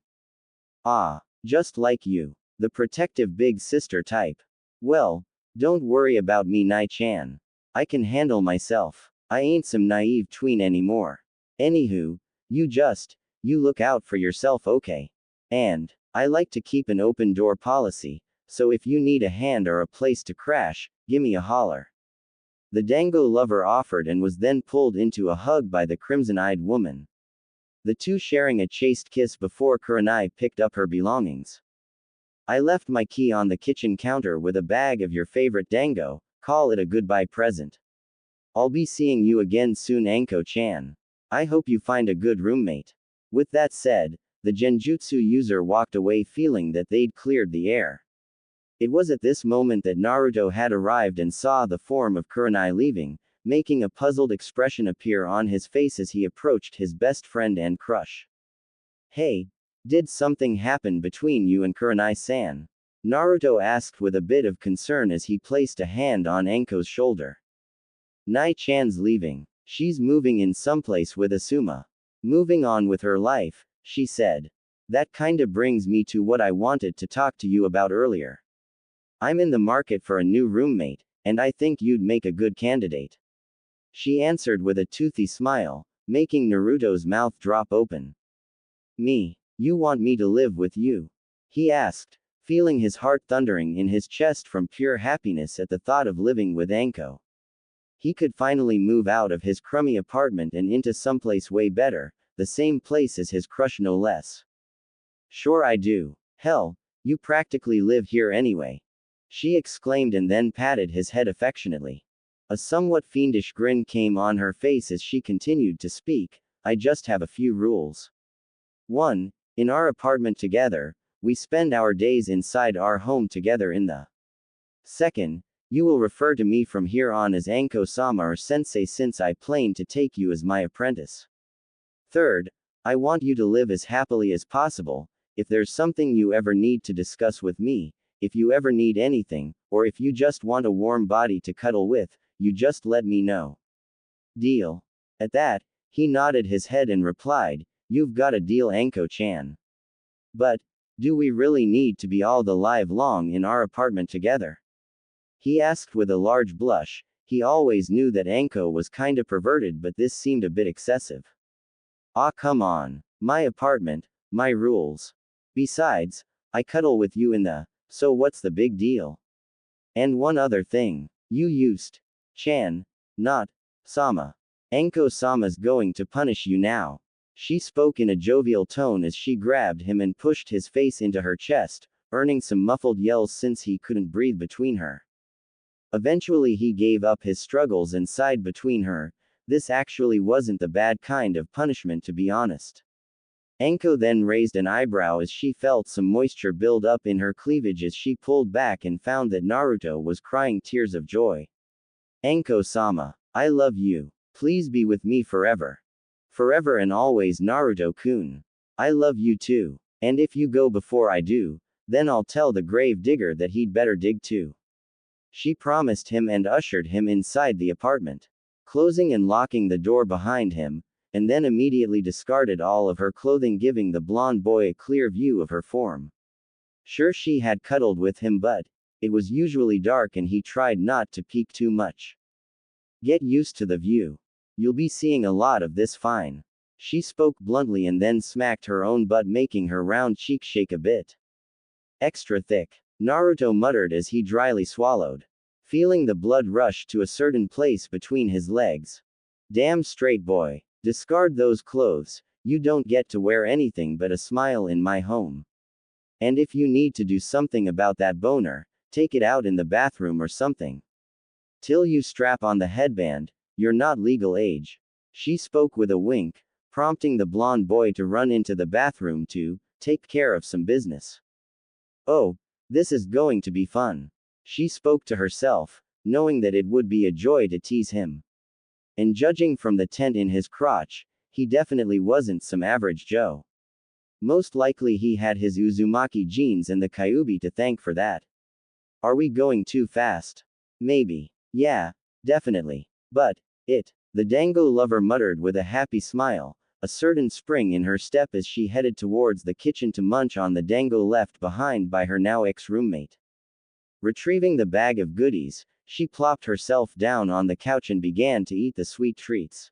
Ah, just like you. The protective big sister type. Well, don't worry about me Nai-chan. I can handle myself. I ain't some naive tween anymore. Anywho, you look out for yourself okay? And, I like to keep an open door policy, so if you need a hand or a place to crash, gimme a holler. The dango lover offered and was then pulled into a hug by the crimson-eyed woman. The two sharing a chaste kiss before Kuranai picked up her belongings. I left my key on the kitchen counter with a bag of your favorite dango, call it a goodbye present. I'll be seeing you again soon Anko-chan. I hope you find a good roommate. With that said, the genjutsu user walked away feeling that they'd cleared the air. It was at this moment that Naruto had arrived and saw the form of Kuranai leaving, making a puzzled expression appear on his face as he approached his best friend and crush. Hey, did something happen between you and Kuranai-san? Naruto asked with a bit of concern as he placed a hand on Anko's shoulder. Nai-chan's leaving. She's moving in someplace with Asuma. Moving on with her life, she said. That kinda brings me to what I wanted to talk to you about earlier. I'm in the market for a new roommate, and I think you'd make a good candidate. She answered with a toothy smile, making Naruto's mouth drop open. Me? You want me to live with you? He asked, feeling his heart thundering in his chest from pure happiness at the thought of living with Anko. He could finally move out of his crummy apartment and into someplace way better, the same place as his crush no less. Sure I do. Hell, you practically live here anyway. She exclaimed and then patted his head affectionately. A somewhat fiendish grin came on her face as she continued to speak, I just have a few rules. 1. In our apartment together, We spend our days inside our home together in the. Second, you will refer to me from here on as Anko-sama or sensei since I plan to take you as my apprentice. Third, I want you to live as happily as possible. If there's something you ever need to discuss with me, if you ever need anything, or if you just want a warm body to cuddle with, you just let me know. Deal. At that, he nodded his head and replied, "You've got a deal, Anko-chan. But, do we really need to be all the live long in our apartment together?" He asked with a large blush. He always knew that Anko was kinda perverted, but this seemed a bit excessive. "Ah, come on. My apartment, my rules. Besides, I cuddle with you in the, so what's the big deal? And one other thing. You used Chan, not Sama. Anko-sama's going to punish you now." She spoke in a jovial tone as she grabbed him and pushed his face into her chest, earning some muffled yells since he couldn't breathe between her. Eventually he gave up his struggles and sighed between her. This actually wasn't the bad kind of punishment, to be honest. Anko then raised an eyebrow as she felt some moisture build up in her cleavage as she pulled back and found that Naruto was crying tears of joy. "Anko-sama, I love you. Please be with me forever. Forever and always, Naruto-kun. I love you too. And if you go before I do, then I'll tell the grave digger that he'd better dig too." She promised him and ushered him inside the apartment, closing and locking the door behind him, and then immediately discarded all of her clothing, giving the blonde boy a clear view of her form. Sure, she had cuddled with him, but it was usually dark and he tried not to peek too much. "Get used to the view. You'll be seeing a lot of this, fine." She spoke bluntly and then smacked her own butt, making her round cheek shake a bit. "Extra thick," Naruto muttered as he dryly swallowed, feeling the blood rush to a certain place between his legs. "Damn straight, boy. Discard those clothes. You don't get to wear anything but a smile in my home. And if you need to do something about that boner, take it out in the bathroom or something. Till you strap on the headband, you're not legal age." She spoke with a wink, prompting the blonde boy to run into the bathroom to take care of some business. "Oh, this is going to be fun." She spoke to herself, knowing that it would be a joy to tease him. And judging from the tent in his crotch, he definitely wasn't some average Joe. Most likely he had his Uzumaki genes and the Kyuubi to thank for that. "Are we going too fast?" "Maybe. Yeah, definitely. But the Dango lover muttered with a happy smile, a certain spring in her step as she headed towards the kitchen to munch on the dango left behind by her now ex-roommate. Retrieving the bag of goodies, she plopped herself down on the couch and began to eat the sweet treats.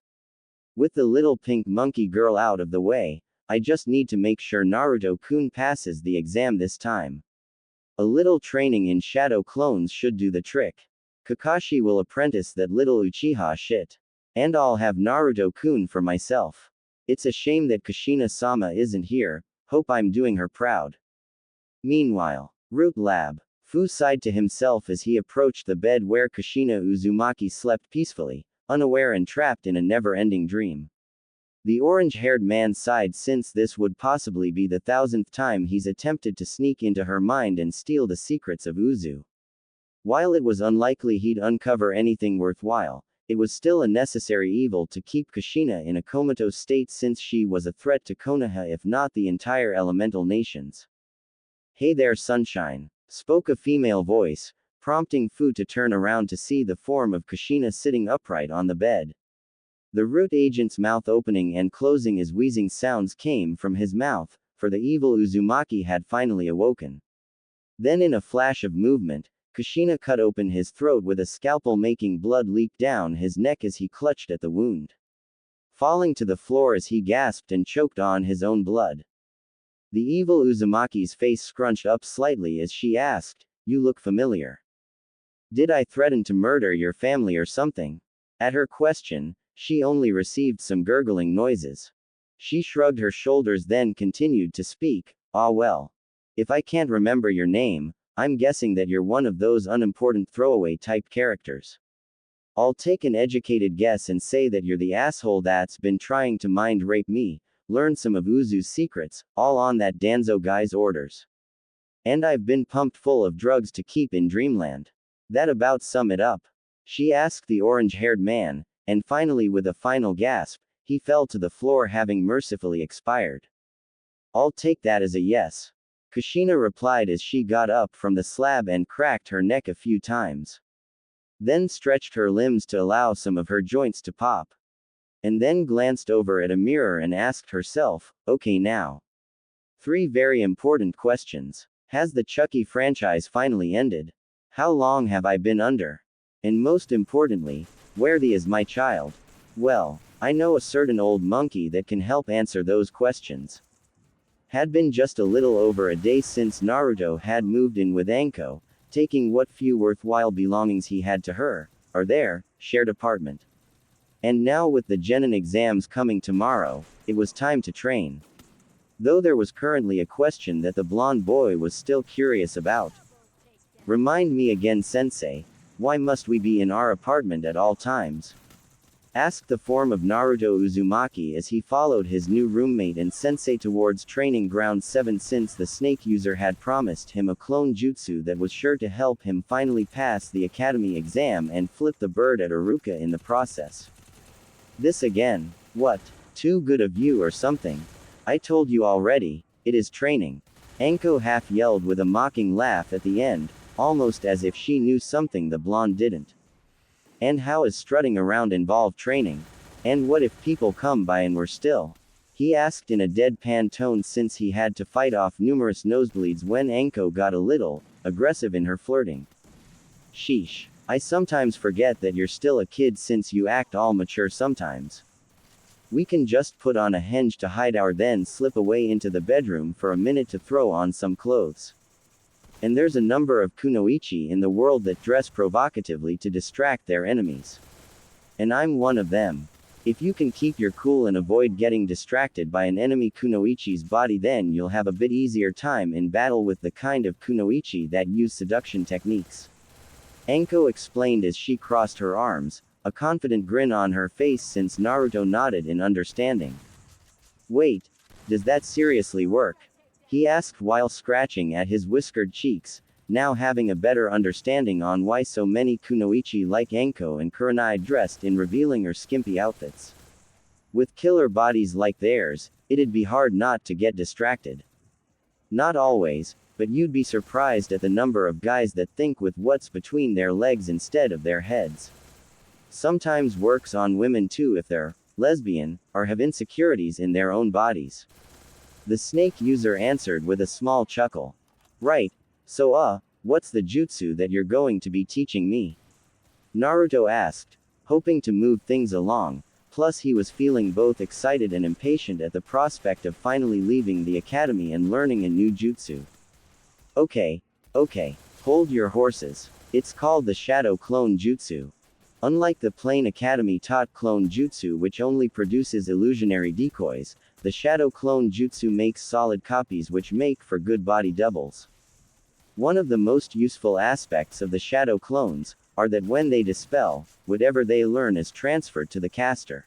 With the little pink monkey girl out of the way, I just need to make sure Naruto-kun passes the exam this time. A little training in shadow clones should do the trick. Kakashi will apprentice that little Uchiha shit. And I'll have Naruto-kun for myself. It's a shame that Kushina-sama isn't here. Hope I'm doing her proud." Meanwhile, Root Lab. Fu sighed to himself as he approached the bed where Kushina Uzumaki slept peacefully, unaware and trapped in a never-ending dream. The orange-haired man sighed since this would possibly be the 1000th time he's attempted to sneak into her mind and steal the secrets of Uzu. While it was unlikely he'd uncover anything worthwhile, it was still a necessary evil to keep Kushina in a comatose state since she was a threat to Konoha if not the entire elemental nations. "Hey there, sunshine," spoke a female voice, prompting Fu to turn around to see the form of Kushina sitting upright on the bed. The root agent's mouth opening and closing as wheezing sounds came from his mouth, for the evil Uzumaki had finally awoken. Then in a flash of movement, Kushina cut open his throat with a scalpel, making blood leak down his neck as he clutched at the wound, falling to the floor as he gasped and choked on his own blood. The evil Uzumaki's face scrunched up slightly as she asked, "You look familiar. Did I threaten to murder your family or something?" At her question, she only received some gurgling noises. She shrugged her shoulders then continued to speak, "Ah well. If I can't remember your name, I'm guessing that you're one of those unimportant throwaway type characters. I'll take an educated guess and say that you're the asshole that's been trying to mind rape me, learn some of Uzu's secrets, all on that Danzo guy's orders." And I've been pumped full of drugs to keep in dreamland. That about sum it up? She asked the orange-haired man, and finally with a final gasp, he fell to the floor having mercifully expired. I'll take that as a yes. Kushina replied as she got up from the slab and cracked her neck a few times. Then stretched her limbs to allow some of her joints to pop. And then glanced over at a mirror and asked herself, okay now. 3 very important questions. Has the Chucky franchise finally ended? How long have I been under? And most importantly, where is my child? Well, I know a certain old monkey that can help answer those questions. Had been just a little over a day since Naruto had moved in with Anko, taking what few worthwhile belongings he had to her, or their shared apartment. And now with the Genin exams coming tomorrow, it was time to train. Though there was currently a question that the blonde boy was still curious about. Remind me again, sensei, why must we be in our apartment at all times? Asked the form of Naruto Uzumaki as he followed his new roommate and sensei towards training ground 7 since the snake user had promised him a clone jutsu that was sure to help him finally pass the academy exam and flip the bird at Iruka in the process. This again? What? Too good of you or something? I told you already, it is training. Anko half yelled with a mocking laugh at the end, almost as if she knew something the blonde didn't. And how is strutting around involve training? And what if people come by and we're still? He asked in a deadpan tone since he had to fight off numerous nosebleeds when Anko got a little aggressive in her flirting. Sheesh. I sometimes forget that you're still a kid since you act all mature sometimes. We can just put on a henge to hide our then slip away into the bedroom for a minute to throw on some clothes. And there's a number of kunoichi in the world that dress provocatively to distract their enemies. And I'm one of them. If you can keep your cool and avoid getting distracted by an enemy kunoichi's body, then you'll have a bit easier time in battle with the kind of kunoichi that use seduction techniques. Anko explained as she crossed her arms, a confident grin on her face since Naruto nodded in understanding. Wait, does that seriously work? He asked while scratching at his whiskered cheeks, now having a better understanding on why so many kunoichi like Anko and Kurenai dressed in revealing or skimpy outfits. With killer bodies like theirs, it'd be hard not to get distracted. Not always, but you'd be surprised at the number of guys that think with what's between their legs instead of their heads. Sometimes works on women too if they're lesbian, or have insecurities in their own bodies. The snake user answered with a small chuckle. Right. So what's the jutsu that you're going to be teaching me? Naruto asked, hoping to move things along, plus he was feeling both excited and impatient at the prospect of finally leaving the academy and learning a new jutsu. Okay, hold your horses. It's called the Shadow Clone Jutsu. Unlike the plain academy-taught clone jutsu which only produces illusionary decoys, the Shadow Clone Jutsu makes solid copies which make for good body doubles. One of the most useful aspects of the Shadow Clones are that when they dispel, whatever they learn is transferred to the caster.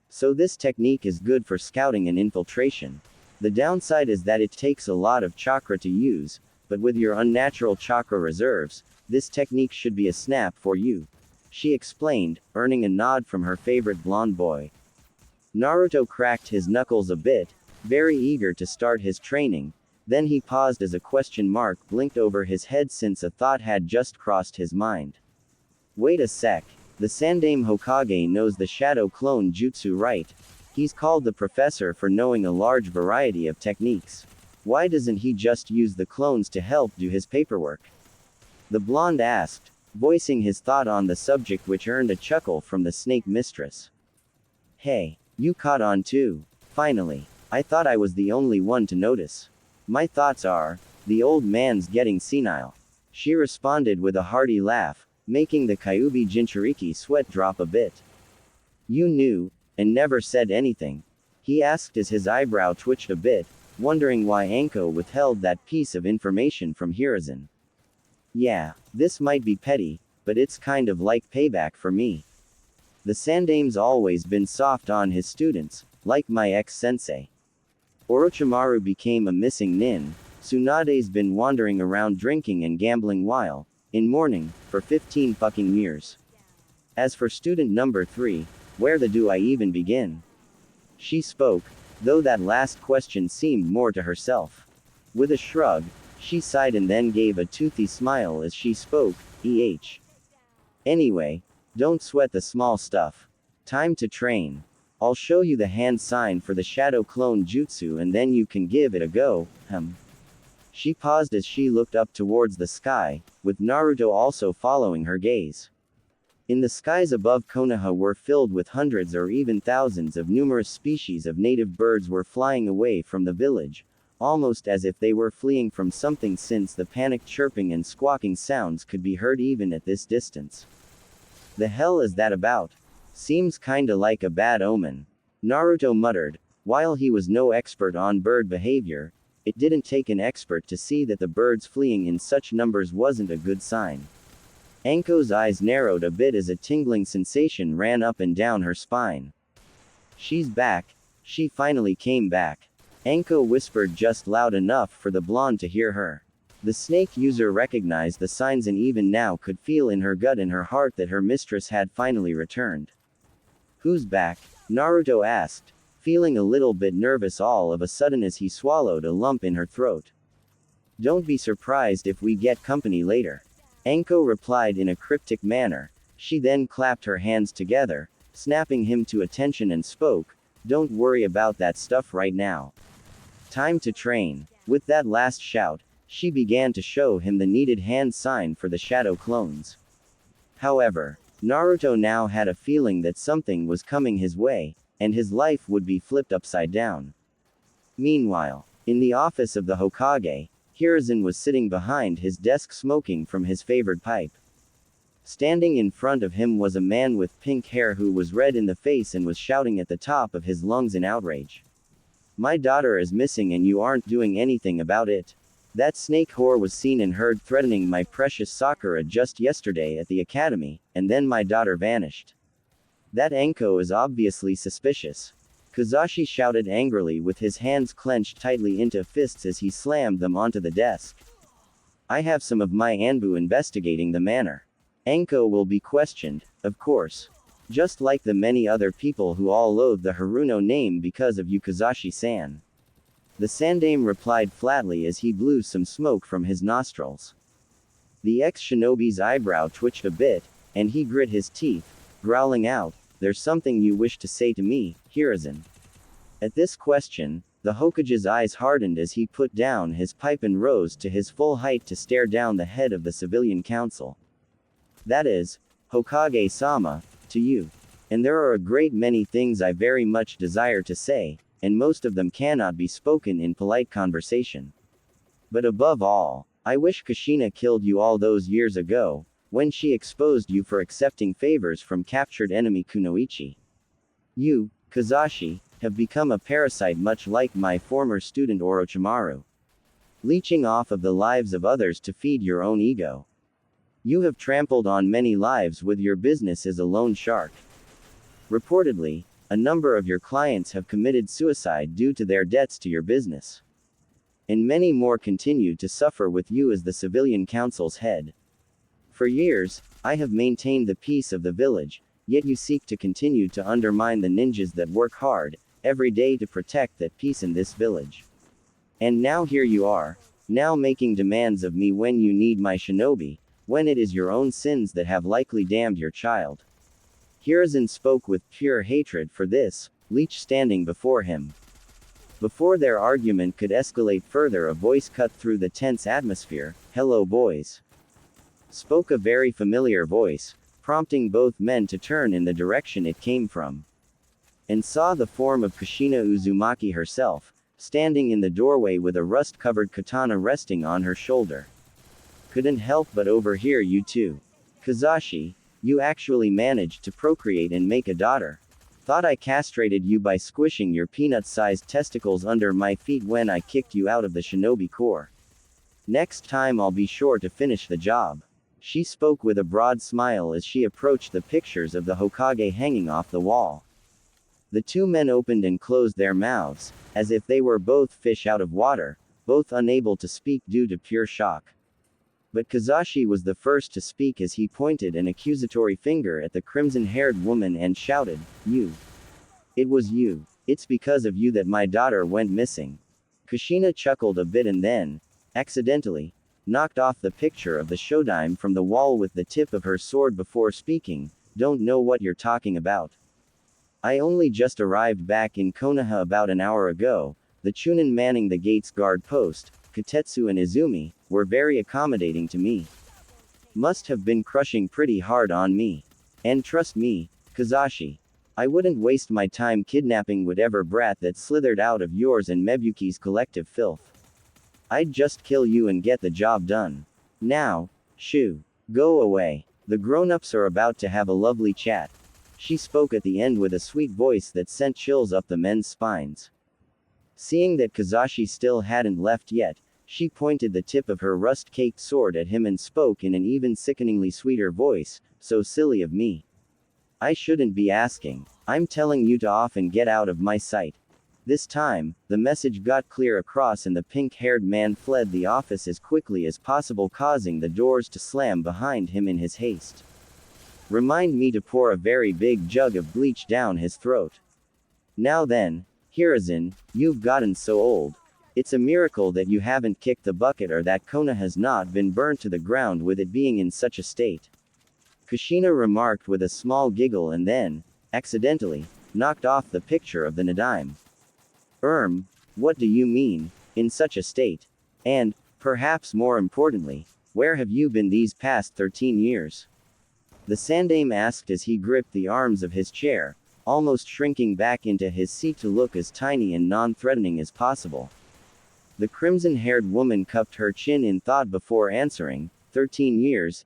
So this technique is good for scouting and infiltration. The downside is that it takes a lot of chakra to use, but with your unnatural chakra reserves, this technique should be a snap for you. She explained, earning a nod from her favorite blonde boy. Naruto cracked his knuckles a bit, very eager to start his training, then he paused as a question mark blinked over his head since a thought had just crossed his mind. Wait a sec. The Sandaime Hokage knows the Shadow Clone Jutsu, right? He's called the professor for knowing a large variety of techniques. Why doesn't he just use the clones to help do his paperwork? The blonde asked, voicing his thought on the subject which earned a chuckle from the snake mistress. Hey, you caught on too. Finally. I thought I was the only one to notice. My thoughts are, the old man's getting senile. She responded with a hearty laugh, making the Kyuubi Jinchuriki sweat drop a bit. You knew, and never said anything? He asked as his eyebrow twitched a bit, wondering why Anko withheld that piece of information from Hiruzen. Yeah, this might be petty, but it's kind of like payback for me. The Sandaime's always been soft on his students, like my ex-sensei. Orochimaru became a missing nin, Tsunade's been wandering around drinking and gambling while in mourning for 15 fucking years. As for student number 3, where the do I even begin? She spoke, though that last question seemed more to herself. With a shrug, she sighed and then gave a toothy smile as she spoke, Anyway, don't sweat the small stuff. Time to train. I'll show you the hand sign for the shadow clone jutsu and then you can give it a go, She paused as she looked up towards the sky, with Naruto also following her gaze. In the skies above Konoha were filled with hundreds or even thousands of numerous species of native birds were flying away from the village, almost as if they were fleeing from something since the panicked chirping and squawking sounds could be heard even at this distance. The hell is that about? Seems kinda like a bad omen. Naruto muttered. While he was no expert on bird behavior, it didn't take an expert to see that the birds fleeing in such numbers wasn't a good sign. Anko's eyes narrowed a bit as a tingling sensation ran up and down her spine. She's back. She finally came back. Anko whispered just loud enough for the blonde to hear her. The snake user recognized the signs and even now could feel in her gut and her heart that her mistress had finally returned. Who's back? Naruto asked, feeling a little bit nervous all of a sudden as he swallowed a lump in her throat. Don't be surprised if we get company later. Anko replied in a cryptic manner. She then clapped her hands together, snapping him to attention and spoke, don't worry about that stuff right now. Time to train. With that last shout, she began to show him the needed hand sign for the shadow clones. However, Naruto now had a feeling that something was coming his way, and his life would be flipped upside down. Meanwhile, in the office of the Hokage, Hiruzen was sitting behind his desk smoking from his favored pipe. Standing in front of him was a man with pink hair who was red in the face and was shouting at the top of his lungs in outrage. My daughter is missing and you aren't doing anything about it. That snake whore was seen and heard threatening my precious Sakura just yesterday at the academy, and then my daughter vanished. That Anko is obviously suspicious. Kazashi shouted angrily with his hands clenched tightly into fists as he slammed them onto the desk. I have some of my Anbu investigating the matter. Anko will be questioned, of course. Just like the many other people who all loathe the Haruno name because of Yukazashi-san. The Sandame replied flatly as he blew some smoke from his nostrils. The ex-shinobi's eyebrow twitched a bit, and he grit his teeth, growling out, there's something you wish to say to me, Hiruzen. At this question, the Hokage's eyes hardened as he put down his pipe and rose to his full height to stare down the head of the civilian council. That is, Hokage-sama, to you. And there are a great many things I very much desire to say, and most of them cannot be spoken in polite conversation. But above all, I wish Kushina killed you all those years ago, when she exposed you for accepting favors from captured enemy Kunoichi. You, Kazashi, have become a parasite much like my former student Orochimaru. Leeching off of the lives of others to feed your own ego. You have trampled on many lives with your business as a loan shark. Reportedly, a number of your clients have committed suicide due to their debts to your business. And many more continue to suffer with you as the civilian council's head. For years, I have maintained the peace of the village, yet you seek to continue to undermine the ninjas that work hard, every day to protect that peace in this village. And now here you are, now making demands of me when you need my shinobi, when it is your own sins that have likely damned your child. Hiruzen spoke with pure hatred for this, Leech standing before him. Before their argument could escalate further, a voice cut through the tense atmosphere, hello boys. Spoke a very familiar voice, prompting both men to turn in the direction it came from. And saw the form of Kushina Uzumaki herself, standing in the doorway with a rust-covered katana resting on her shoulder. Couldn't help but overhear you two. Kazashi, you actually managed to procreate and make a daughter. Thought I castrated you by squishing your peanut-sized testicles under my feet when I kicked you out of the shinobi corps. Next time I'll be sure to finish the job. She spoke with a broad smile as she approached the pictures of the Hokage hanging off the wall. The two men opened and closed their mouths, as if they were both fish out of water, both unable to speak due to pure shock. But Kazashi was the first to speak as he pointed an accusatory finger at the crimson-haired woman and shouted, "You. It was you. It's because of you that my daughter went missing." Kushina chuckled a bit and then, accidentally, knocked off the picture of the Shodime from the wall with the tip of her sword before speaking, "Don't know what you're talking about. I only just arrived back in Konoha about an hour ago. The Chunin manning the gate's guard post, Katetsu and Izumi, were very accommodating to me. Must have been crushing pretty hard on me. And trust me, Kazashi, I wouldn't waste my time kidnapping whatever brat that slithered out of yours and Mebuki's collective filth. I'd just kill you and get the job done. Now, shoo. Go away. The grown-ups are about to have a lovely chat." She spoke at the end with a sweet voice that sent chills up the men's spines. Seeing that Kazashi still hadn't left yet, she pointed the tip of her rust-caked sword at him and spoke in an even sickeningly sweeter voice, "So silly of me. I shouldn't be asking. I'm telling you to off and get out of my sight." This time, the message got clear across and the pink-haired man fled the office as quickly as possible, causing the doors to slam behind him in his haste. Remind me to pour a very big jug of bleach down his throat. Now then, Hiruzen, you've gotten so old. It's a miracle that you haven't kicked the bucket or that Konoha has not been burnt to the ground with it being in such a state. Kushina remarked with a small giggle and then, accidentally, knocked off the picture of the Nadaime. What do you mean, in such a state? And, perhaps more importantly, where have you been these past 13 years? The Sandaime asked as he gripped the arms of his chair, almost shrinking back into his seat to look as tiny and non-threatening as possible. The crimson-haired woman cupped her chin in thought before answering, 13 years,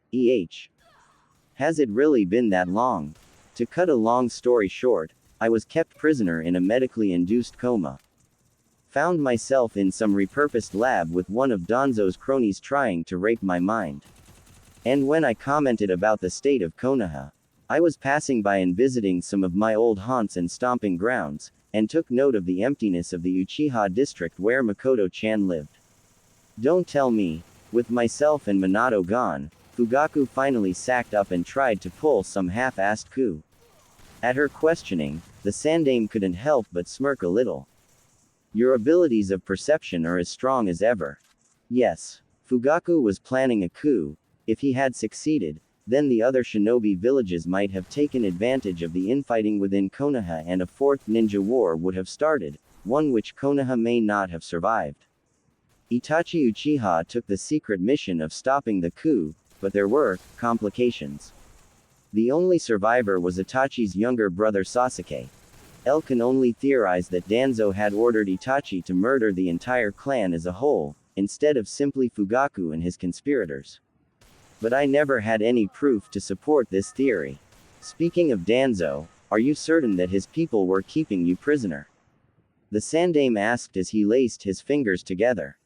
Has it really been that long? To cut a long story short, I was kept prisoner in a medically induced coma. Found myself in some repurposed lab with one of Danzo's cronies trying to rape my mind. And when I commented about the state of Konoha, I was passing by and visiting some of my old haunts and stomping grounds, and took note of the emptiness of the Uchiha district where Makoto-chan lived. Don't tell me, with myself and Minato gone, Fugaku finally sacked up and tried to pull some half-assed coup. At her questioning, the Sandaime couldn't help but smirk a little. Your abilities of perception are as strong as ever. Yes, Fugaku was planning a coup. If he had succeeded, then the other shinobi villages might have taken advantage of the infighting within Konoha and a fourth ninja war would have started, one which Konoha may not have survived. Itachi Uchiha took the secret mission of stopping the coup, but there were complications. The only survivor was Itachi's younger brother Sasuke. L can only theorize that Danzo had ordered Itachi to murder the entire clan as a whole, instead of simply Fugaku and his conspirators. But I never had any proof to support this theory. Speaking of Danzo, are you certain that his people were keeping you prisoner? The Sandaime asked as he laced his fingers together.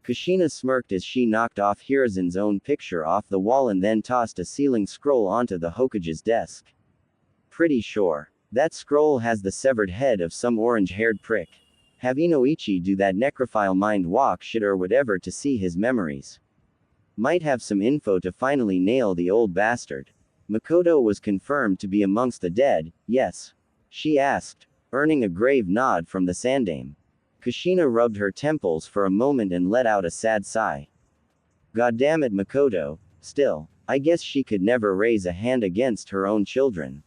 Kushina smirked as she knocked off Hiruzen's own picture off the wall and then tossed a sealing scroll onto the Hokage's desk. Pretty sure. That scroll has the severed head of some orange-haired prick. Have Inoichi do that necrophile mind walk shit or whatever to see his memories. Might have some info to finally nail the old bastard. Makoto was confirmed to be amongst the dead, yes? She asked, earning a grave nod from the Sandaime. Kushina rubbed her temples for a moment and let out a sad sigh. Goddamn it, Makoto, still, I guess she could never raise a hand against her own children.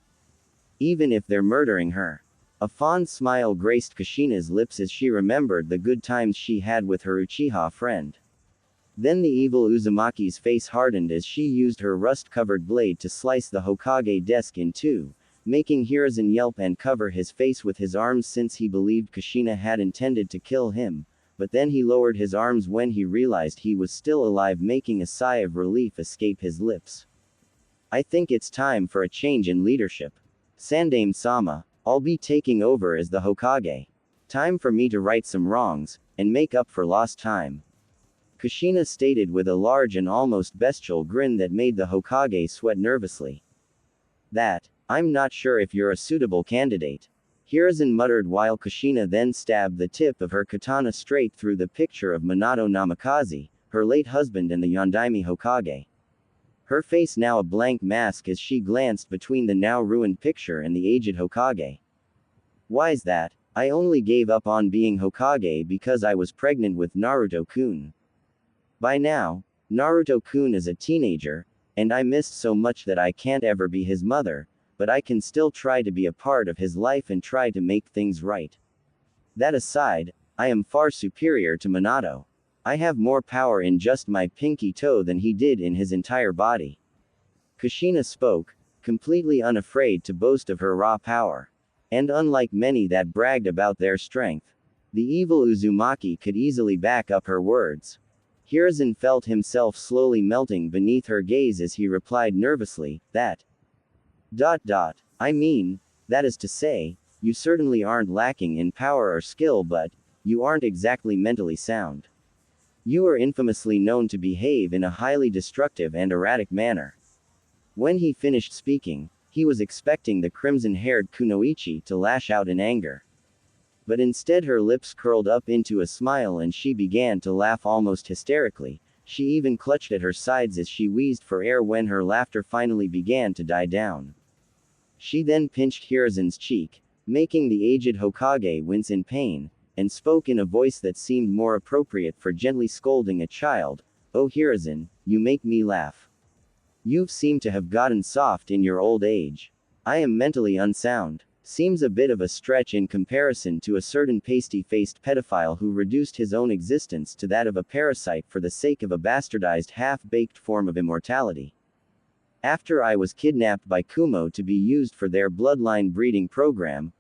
Even if they're murdering her. A fond smile graced Kushina's lips as she remembered the good times she had with her Uchiha friend. Then the evil Uzumaki's face hardened as she used her rust-covered blade to slice the Hokage desk in two, making Hiruzen yelp and cover his face with his arms since he believed Kushina had intended to kill him, but then he lowered his arms when he realized he was still alive, making a sigh of relief escape his lips. I think it's time for a change in leadership. Sandaime-sama, I'll be taking over as the Hokage. Time for me to right some wrongs, and make up for lost time. Kushina stated with a large and almost bestial grin that made the Hokage sweat nervously. I'm not sure if you're a suitable candidate. Hiruzen muttered while Kushina then stabbed the tip of her katana straight through the picture of Minato Namikaze, her late husband and the Yondaime Hokage. Her face now a blank mask as she glanced between the now ruined picture and the aged Hokage. Why's that? I only gave up on being Hokage because I was pregnant with Naruto-kun. By now, Naruto-kun is a teenager, and I missed so much that I can't ever be his mother, but I can still try to be a part of his life and try to make things right. That aside, I am far superior to Minato. I have more power in just my pinky toe than he did in his entire body. Kushina spoke, completely unafraid to boast of her raw power. And unlike many that bragged about their strength, the evil Uzumaki could easily back up her words. Hiruzen felt himself slowly melting beneath her gaze as he replied nervously, that. I mean, that is to say, you certainly aren't lacking in power or skill, but you aren't exactly mentally sound. You are infamously known to behave in a highly destructive and erratic manner. When he finished speaking, he was expecting the crimson-haired Kunoichi to lash out in anger. But instead her lips curled up into a smile and she began to laugh almost hysterically. She even clutched at her sides as she wheezed for air when her laughter finally began to die down. She then pinched Hiruzen's cheek, making the aged Hokage wince in pain, and spoke in a voice that seemed more appropriate for gently scolding a child. "Oh Hiruzen, you make me laugh. You seem to have gotten soft in your old age. I am mentally unsound." Seems a bit of a stretch in comparison to a certain pasty-faced pedophile who reduced his own existence to that of a parasite for the sake of a bastardized half-baked form of immortality. After I was kidnapped by Kumo to be used for their bloodline breeding program,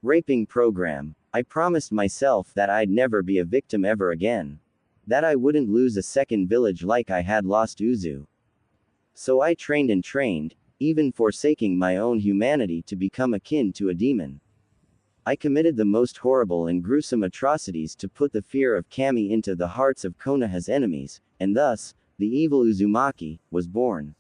raping program, I promised myself that I'd never be a victim ever again. That I wouldn't lose a second village like I had lost Uzu. So I trained and trained, even forsaking my own humanity to become akin to a demon. I committed the most horrible and gruesome atrocities to put the fear of Kami into the hearts of Konoha's enemies, and thus, the evil Uzumaki was born.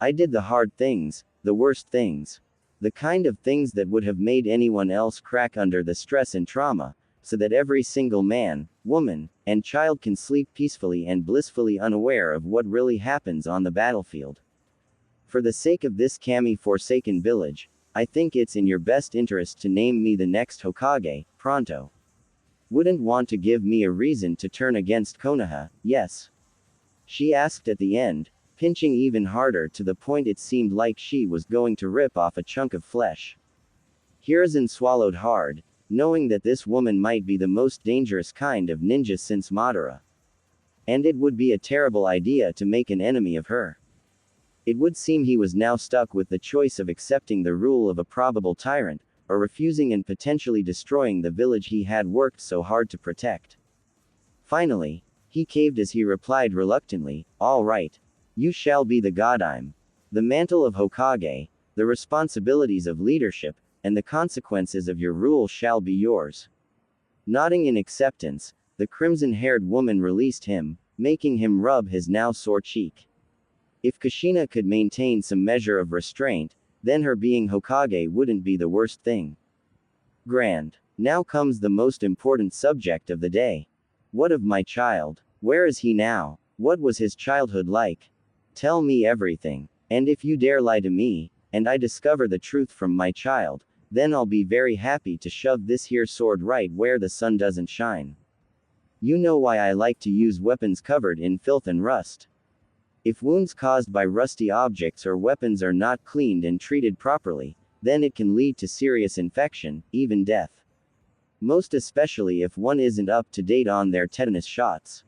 I did the hard things, the worst things. The kind of things that would have made anyone else crack under the stress and trauma, so that every single man, woman, and child can sleep peacefully and blissfully unaware of what really happens on the battlefield. For the sake of this Kami-forsaken village, I think it's in your best interest to name me the next Hokage, pronto. Wouldn't want to give me a reason to turn against Konoha, yes? She asked at the end, pinching even harder to the point it seemed like she was going to rip off a chunk of flesh. Hiruzen swallowed hard, knowing that this woman might be the most dangerous kind of ninja since Madara. And it would be a terrible idea to make an enemy of her. It would seem he was now stuck with the choice of accepting the rule of a probable tyrant, or refusing and potentially destroying the village he had worked so hard to protect. Finally, he caved as he replied reluctantly, "All right. You shall be the godime. The mantle of Hokage, the responsibilities of leadership, and the consequences of your rule shall be yours." Nodding in acceptance, the crimson-haired woman released him, making him rub his now sore cheek. If Kushina could maintain some measure of restraint, then her being Hokage wouldn't be the worst thing. Grand. Now comes the most important subject of the day. What of my child? Where is he now? What was his childhood like? Tell me everything. And if you dare lie to me, and I discover the truth from my child, then I'll be very happy to shove this here sword right where the sun doesn't shine. You know why I like to use weapons covered in filth and rust. If wounds caused by rusty objects or weapons are not cleaned and treated properly, then it can lead to serious infection, even death. Most especially if one isn't up to date on their tetanus shots.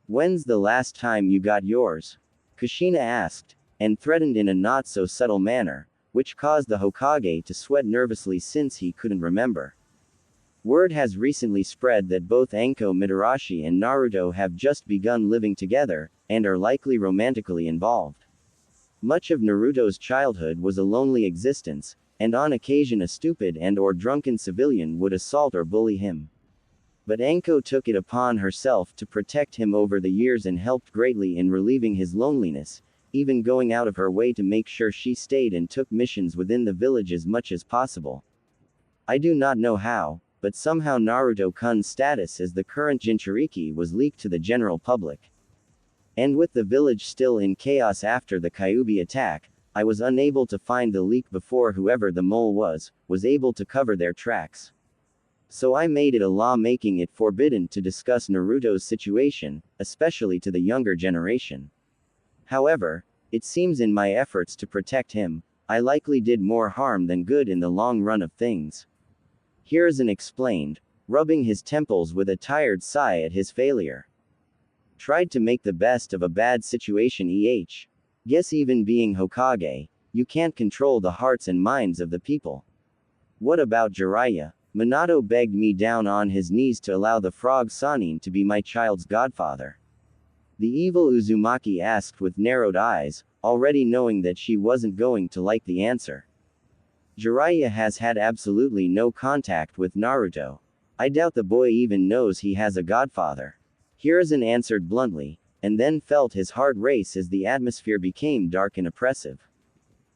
When's the last time you got yours? Kushina asked, and threatened in a not so subtle manner, which caused the Hokage to sweat nervously since he couldn't remember. Word has recently spread that both Anko Mitarashi and Naruto have just begun living together, and are likely romantically involved. Much of Naruto's childhood was a lonely existence, and on occasion a stupid and/or drunken civilian would assault or bully him. But Anko took it upon herself to protect him over the years and helped greatly in relieving his loneliness, even going out of her way to make sure she stayed and took missions within the village as much as possible. I do not know how, but somehow Naruto-kun's status as the current Jinchuriki was leaked to the general public. And with the village still in chaos after the Kyuubi attack, I was unable to find the leak before whoever the mole was able to cover their tracks. So I made it a law making it forbidden to discuss Naruto's situation, especially to the younger generation. However, it seems in my efforts to protect him, I likely did more harm than good in the long run of things. Hiruzen explained, rubbing his temples with a tired sigh at his failure. Tried to make the best of a bad situation. Guess even being Hokage, you can't control the hearts and minds of the people. What about Jiraiya? Minato begged me down on his knees to allow the frog Sannin to be my child's godfather. The evil Uzumaki asked with narrowed eyes, already knowing that she wasn't going to like the answer. Jiraiya has had absolutely no contact with Naruto. I doubt the boy even knows he has a godfather. Hiruzen answered bluntly, and then felt his heart race as the atmosphere became dark and oppressive.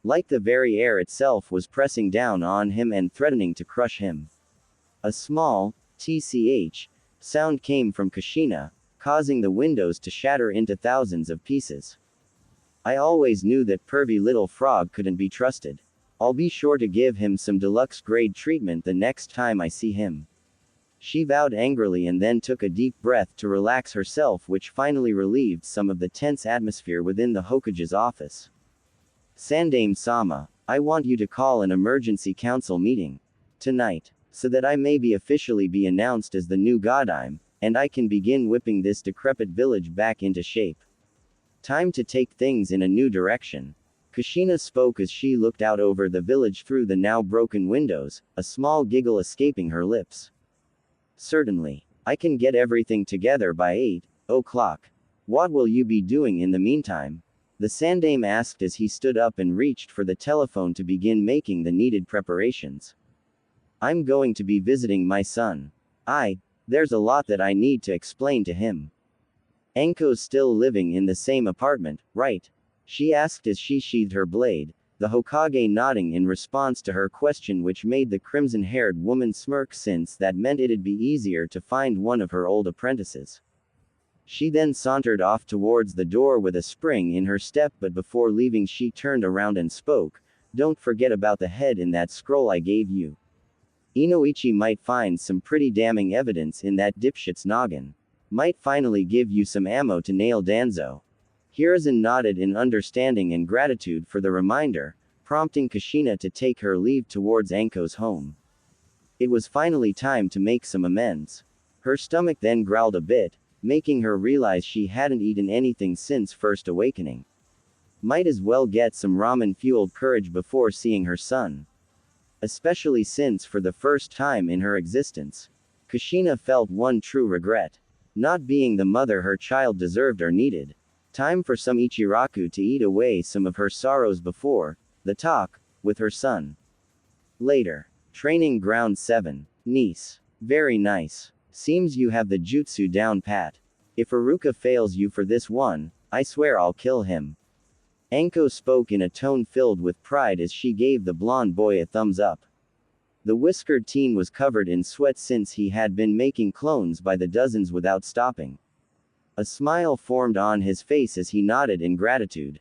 Like the very air itself was pressing down on him and threatening to crush him. A small, tch, sound came from Kushina, causing the windows to shatter into thousands of pieces. I always knew that pervy little frog couldn't be trusted. I'll be sure to give him some deluxe grade treatment the next time I see him. She vowed angrily and then took a deep breath to relax herself, which finally relieved some of the tense atmosphere within the Hokage's office. Sandaime-sama, I want you to call an emergency council meeting tonight, so that I may be officially be announced as the new Godime, and I can begin whipping this decrepit village back into shape. Time to take things in a new direction. Kushina spoke as she looked out over the village through the now broken windows, a small giggle escaping her lips. Certainly. I can get everything together by 8 o'clock. What will you be doing in the meantime? The Sandaime asked as he stood up and reached for the telephone to begin making the needed preparations. I'm going to be visiting my son. There's a lot that I need to explain to him. Anko's still living in the same apartment, right? She asked as she sheathed her blade, the Hokage nodding in response to her question, which made the crimson-haired woman smirk, since that meant it'd be easier to find one of her old apprentices. She then sauntered off towards the door with a spring in her step, but before leaving she turned around and spoke, "Don't forget about the head in that scroll I gave you. Inoichi might find some pretty damning evidence in that dipshit's noggin. Might finally give you some ammo to nail Danzo." Hiruzen nodded in understanding and gratitude for the reminder, prompting Kushina to take her leave towards Anko's home. It was finally time to make some amends. Her stomach then growled a bit, making her realize she hadn't eaten anything since first awakening. Might as well get some ramen-fueled courage before seeing her son. Especially since for the first time in her existence, Kushina felt one true regret. Not being the mother her child deserved or needed. Time for some Ichiraku to eat away some of her sorrows before the talk with her son. Later. Training Ground 7. Niece. Very nice. Seems you have the jutsu down pat. If Iruka fails you for this one, I swear I'll kill him. Anko spoke in a tone filled with pride as she gave the blonde boy a thumbs up. The whiskered teen was covered in sweat since he had been making clones by the dozens without stopping. A smile formed on his face as he nodded in gratitude.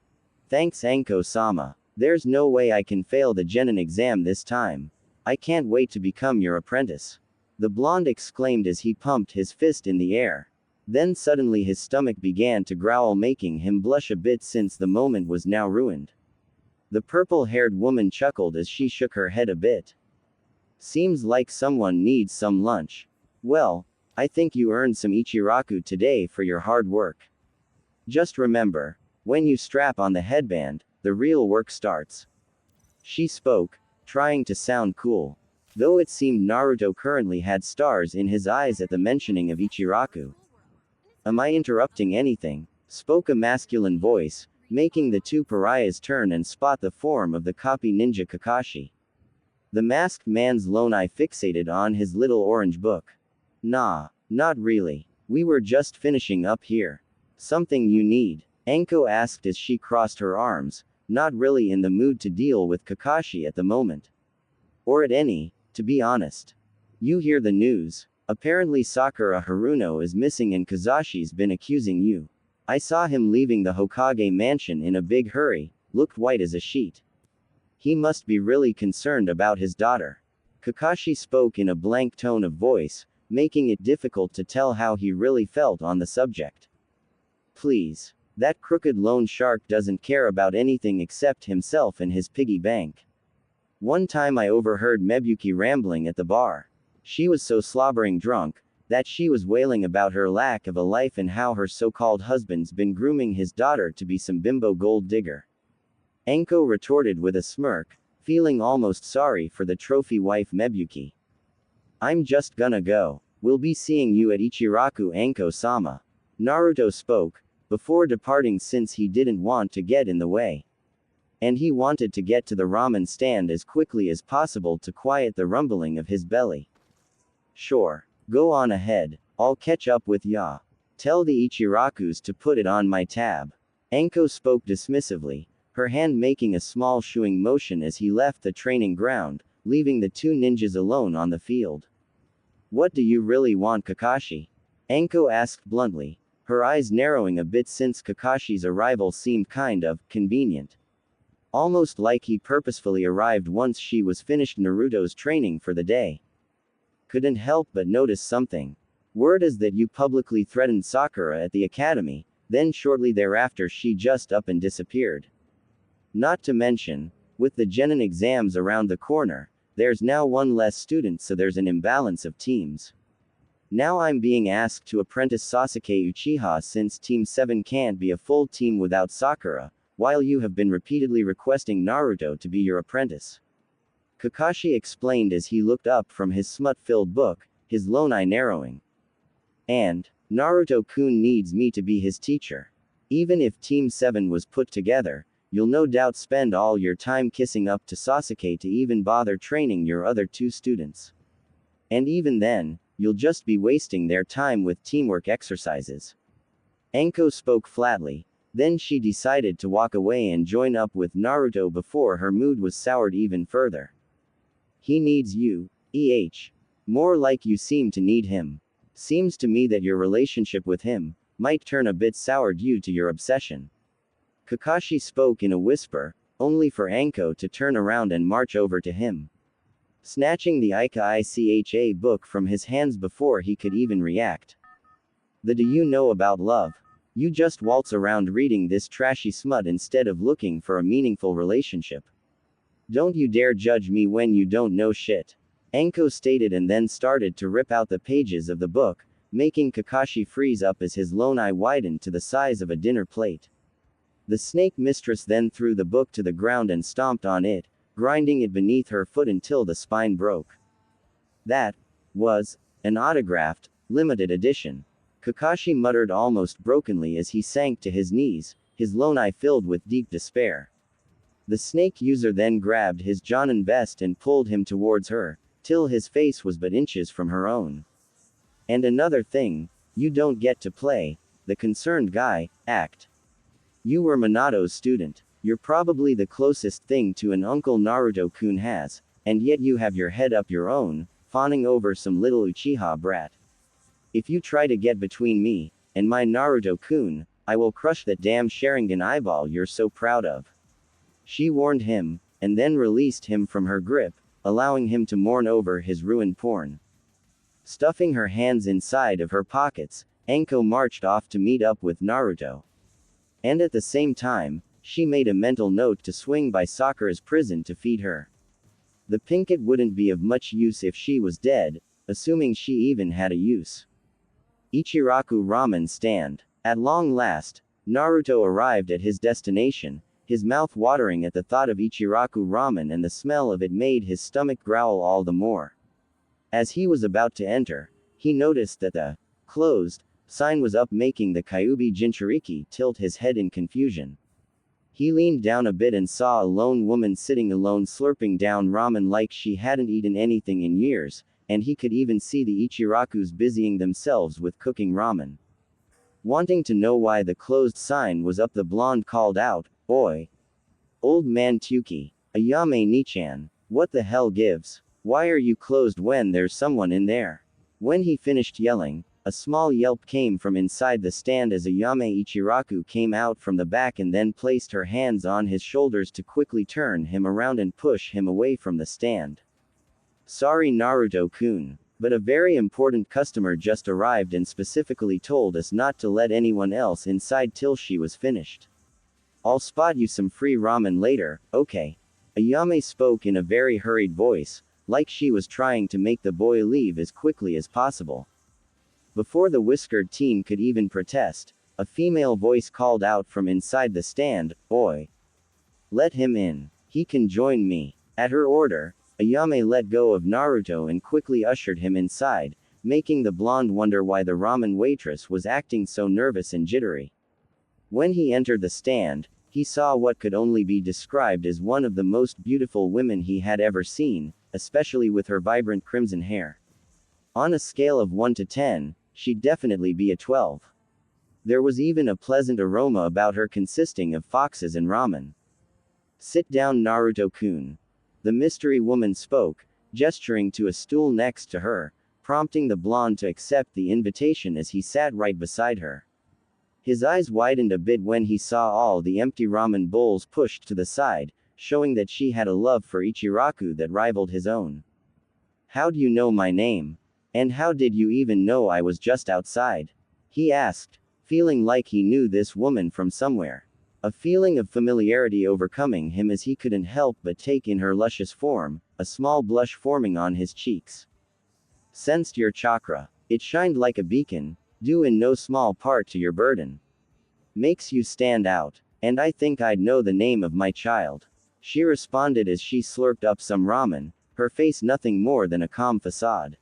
Thanks, Anko-sama. There's no way I can fail the genin exam this time. I can't wait to become your apprentice. The blonde exclaimed as he pumped his fist in the air. Then suddenly his stomach began to growl, making him blush a bit since the moment was now ruined. The purple-haired woman chuckled as she shook her head a bit. Seems like someone needs some lunch. Well, I think you earned some Ichiraku today for your hard work. Just remember, when you strap on the headband, the real work starts. She spoke, trying to sound cool. Though it seemed Naruto currently had stars in his eyes at the mentioning of Ichiraku. Am I interrupting anything? Spoke a masculine voice, making the two pariahs turn and spot the form of the copy ninja Kakashi. The masked man's lone eye fixated on his little orange book. Nah, not really. We were just finishing up here. Something you need. Anko asked as she crossed her arms, not really in the mood to deal with Kakashi at the moment. Or at any, to be honest. You hear the news. Apparently Sakura Haruno is missing and Kazashi's been accusing you. I saw him leaving the Hokage mansion in a big hurry, looked white as a sheet. He must be really concerned about his daughter. Kakashi spoke in a blank tone of voice, making it difficult to tell how he really felt on the subject. Please. That crooked loan shark doesn't care about anything except himself and his piggy bank. One time I overheard Mebuki rambling at the bar. She was so slobbering drunk, that she was wailing about her lack of a life and how her so-called husband's been grooming his daughter to be some bimbo gold digger. Anko retorted with a smirk, feeling almost sorry for the trophy wife Mebuki. I'm just gonna go. We'll be seeing you at Ichiraku, Anko-sama. Naruto spoke, before departing since he didn't want to get in the way. And he wanted to get to the ramen stand as quickly as possible to quiet the rumbling of his belly. Sure. Go on ahead. I'll catch up with ya. Tell the Ichirakus to put it on my tab. Anko spoke dismissively, her hand making a small shooing motion as he left the training ground, leaving the two ninjas alone on the field. What do you really want, Kakashi? Anko asked bluntly, her eyes narrowing a bit since Kakashi's arrival seemed kind of convenient. Almost like he purposefully arrived once she was finished Naruto's training for the day. Couldn't help but notice something. Word is that you publicly threatened Sakura at the academy, then shortly thereafter she just up and disappeared. Not to mention, with the Genin exams around the corner, there's now one less student, so there's an imbalance of teams. Now I'm being asked to apprentice Sasuke Uchiha since Team 7 can't be a full team without Sakura, while you have been repeatedly requesting Naruto to be your apprentice. Kakashi explained as he looked up from his smut-filled book, his lone eye narrowing. And, Naruto-kun needs me to be his teacher. Even if Team 7 was put together, you'll no doubt spend all your time kissing up to Sasuke to even bother training your other two students. And even then, you'll just be wasting their time with teamwork exercises. Anko spoke flatly, then she decided to walk away and join up with Naruto before her mood was soured even further. He needs you, more like you seem to need him. Seems to me that your relationship with him might turn a bit sour due to your obsession. Kakashi spoke in a whisper, only for Anko to turn around and march over to him. Snatching the Icha book from his hands before he could even react. The do you know about love? You just waltz around reading this trashy smut instead of looking for a meaningful relationship. Don't you dare judge me when you don't know shit. Anko stated and then started to rip out the pages of the book, making Kakashi freeze up as his lone eye widened to the size of a dinner plate. The snake mistress then threw the book to the ground and stomped on it, grinding it beneath her foot until the spine broke. That was an autographed, limited edition. Kakashi muttered almost brokenly as he sank to his knees, his lone eye filled with deep despair. The snake user then grabbed his Jonin vest and pulled him towards her, till his face was but inches from her own. And another thing, you don't get to play the concerned guy act. You were Minato's student. You're probably the closest thing to an uncle Naruto-kun has, and yet you have your head up your own, fawning over some little Uchiha brat. If you try to get between me and my Naruto-kun, I will crush that damn Sharingan eyeball you're so proud of. She warned him, and then released him from her grip, allowing him to mourn over his ruined porn. Stuffing her hands inside of her pockets, Anko marched off to meet up with Naruto. And at the same time, she made a mental note to swing by Sakura's prison to feed her. The pinkett wouldn't be of much use if she was dead, assuming she even had a use. Ichiraku ramen stand. At long last, Naruto arrived at his destination, his mouth watering at the thought of Ichiraku ramen, and the smell of it made his stomach growl all the more. As he was about to enter, he noticed that the closed sign was up, making the Kyuubi Jinchuriki tilt his head in confusion. He leaned down a bit and saw a lone woman sitting alone slurping down ramen like she hadn't eaten anything in years, and he could even see the Ichirakus busying themselves with cooking ramen. Wanting to know why the closed sign was up, the blonde called out, "Oi! Old man Tuki. Ayame Nichan. What the hell gives? Why are you closed when there's someone in there?" When he finished yelling, a small yelp came from inside the stand as Ayame Ichiraku came out from the back and then placed her hands on his shoulders to quickly turn him around and push him away from the stand. "Sorry Naruto-kun. But a very important customer just arrived and specifically told us not to let anyone else inside till she was finished. I'll spot you some free ramen later, okay?" Ayame spoke in a very hurried voice, like she was trying to make the boy leave as quickly as possible. Before the whiskered teen could even protest, a female voice called out from inside the stand, "Oi! Let him in. He can join me." At her order, Ayame let go of Naruto and quickly ushered him inside, making the blonde wonder why the ramen waitress was acting so nervous and jittery. When he entered the stand, he saw what could only be described as one of the most beautiful women he had ever seen, especially with her vibrant crimson hair. On a scale of 1 to 10, she'd definitely be a 12. There was even a pleasant aroma about her consisting of foxes and ramen. "Sit down Naruto-kun." The mystery woman spoke, gesturing to a stool next to her, prompting the blonde to accept the invitation as he sat right beside her. His eyes widened a bit when he saw all the empty ramen bowls pushed to the side, showing that she had a love for Ichiraku that rivaled his own. "How do you know my name? And how did you even know I was just outside?" he asked, feeling like he knew this woman from somewhere. A feeling of familiarity overcoming him as he couldn't help but take in her luscious form, a small blush forming on his cheeks. "Sensed your chakra. It shined like a beacon, due in no small part to your burden. Makes you stand out. And I think I'd know the name of my child," she responded as she slurped up some ramen, her face nothing more than a calm facade.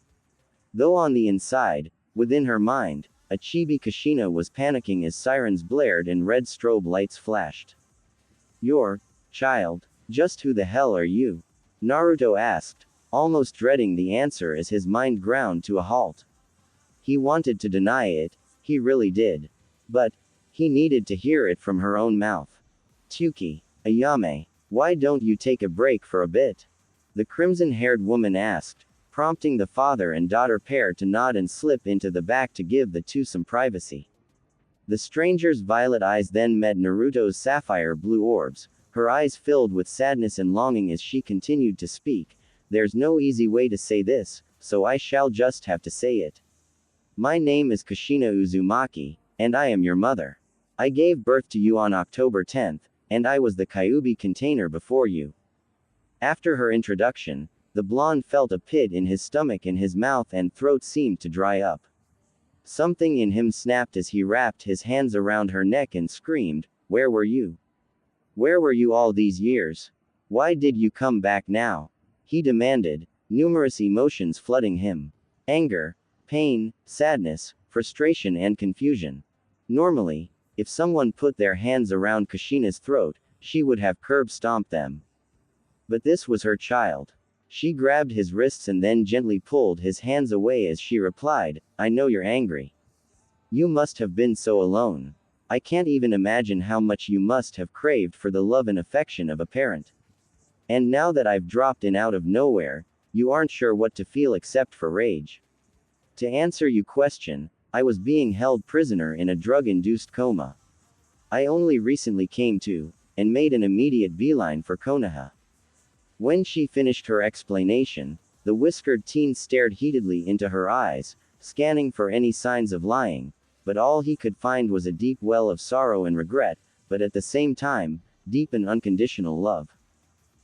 Though on the inside, within her mind, a chibi Kushina was panicking as sirens blared and red strobe lights flashed. "Your child? Just who the hell are you?" Naruto asked, almost dreading the answer as his mind ground to a halt. He wanted to deny it, he really did. But he needed to hear it from her own mouth. "Tuki, Ayame, why don't you take a break for a bit?" the crimson-haired woman asked, prompting the father and daughter pair to nod and slip into the back to give the two some privacy. The stranger's violet eyes then met Naruto's sapphire blue orbs, her eyes filled with sadness and longing as she continued to speak. "There's no easy way to say this, so I shall just have to say it. My name is Kushina Uzumaki, and I am your mother. I gave birth to you on October 10th, and I was the Kyuubi container before you." After her introduction, the blonde felt a pit in his stomach and his mouth and throat seemed to dry up. Something in him snapped as he wrapped his hands around her neck and screamed, "Where were you? Where were you all these years? Why did you come back now?" he demanded, numerous emotions flooding him. Anger, pain, sadness, frustration and confusion. Normally, if someone put their hands around Kushina's throat, she would have curb-stomped them. But this was her child. She grabbed his wrists and then gently pulled his hands away as she replied, "I know you're angry. You must have been so alone. I can't even imagine how much you must have craved for the love and affection of a parent. And now that I've dropped in out of nowhere, you aren't sure what to feel except for rage. To answer your question, I was being held prisoner in a drug-induced coma. I only recently came to, and made an immediate beeline for Konoha." When she finished her explanation, the whiskered teen stared heatedly into her eyes, scanning for any signs of lying, but all he could find was a deep well of sorrow and regret, but at the same time, deep and unconditional love.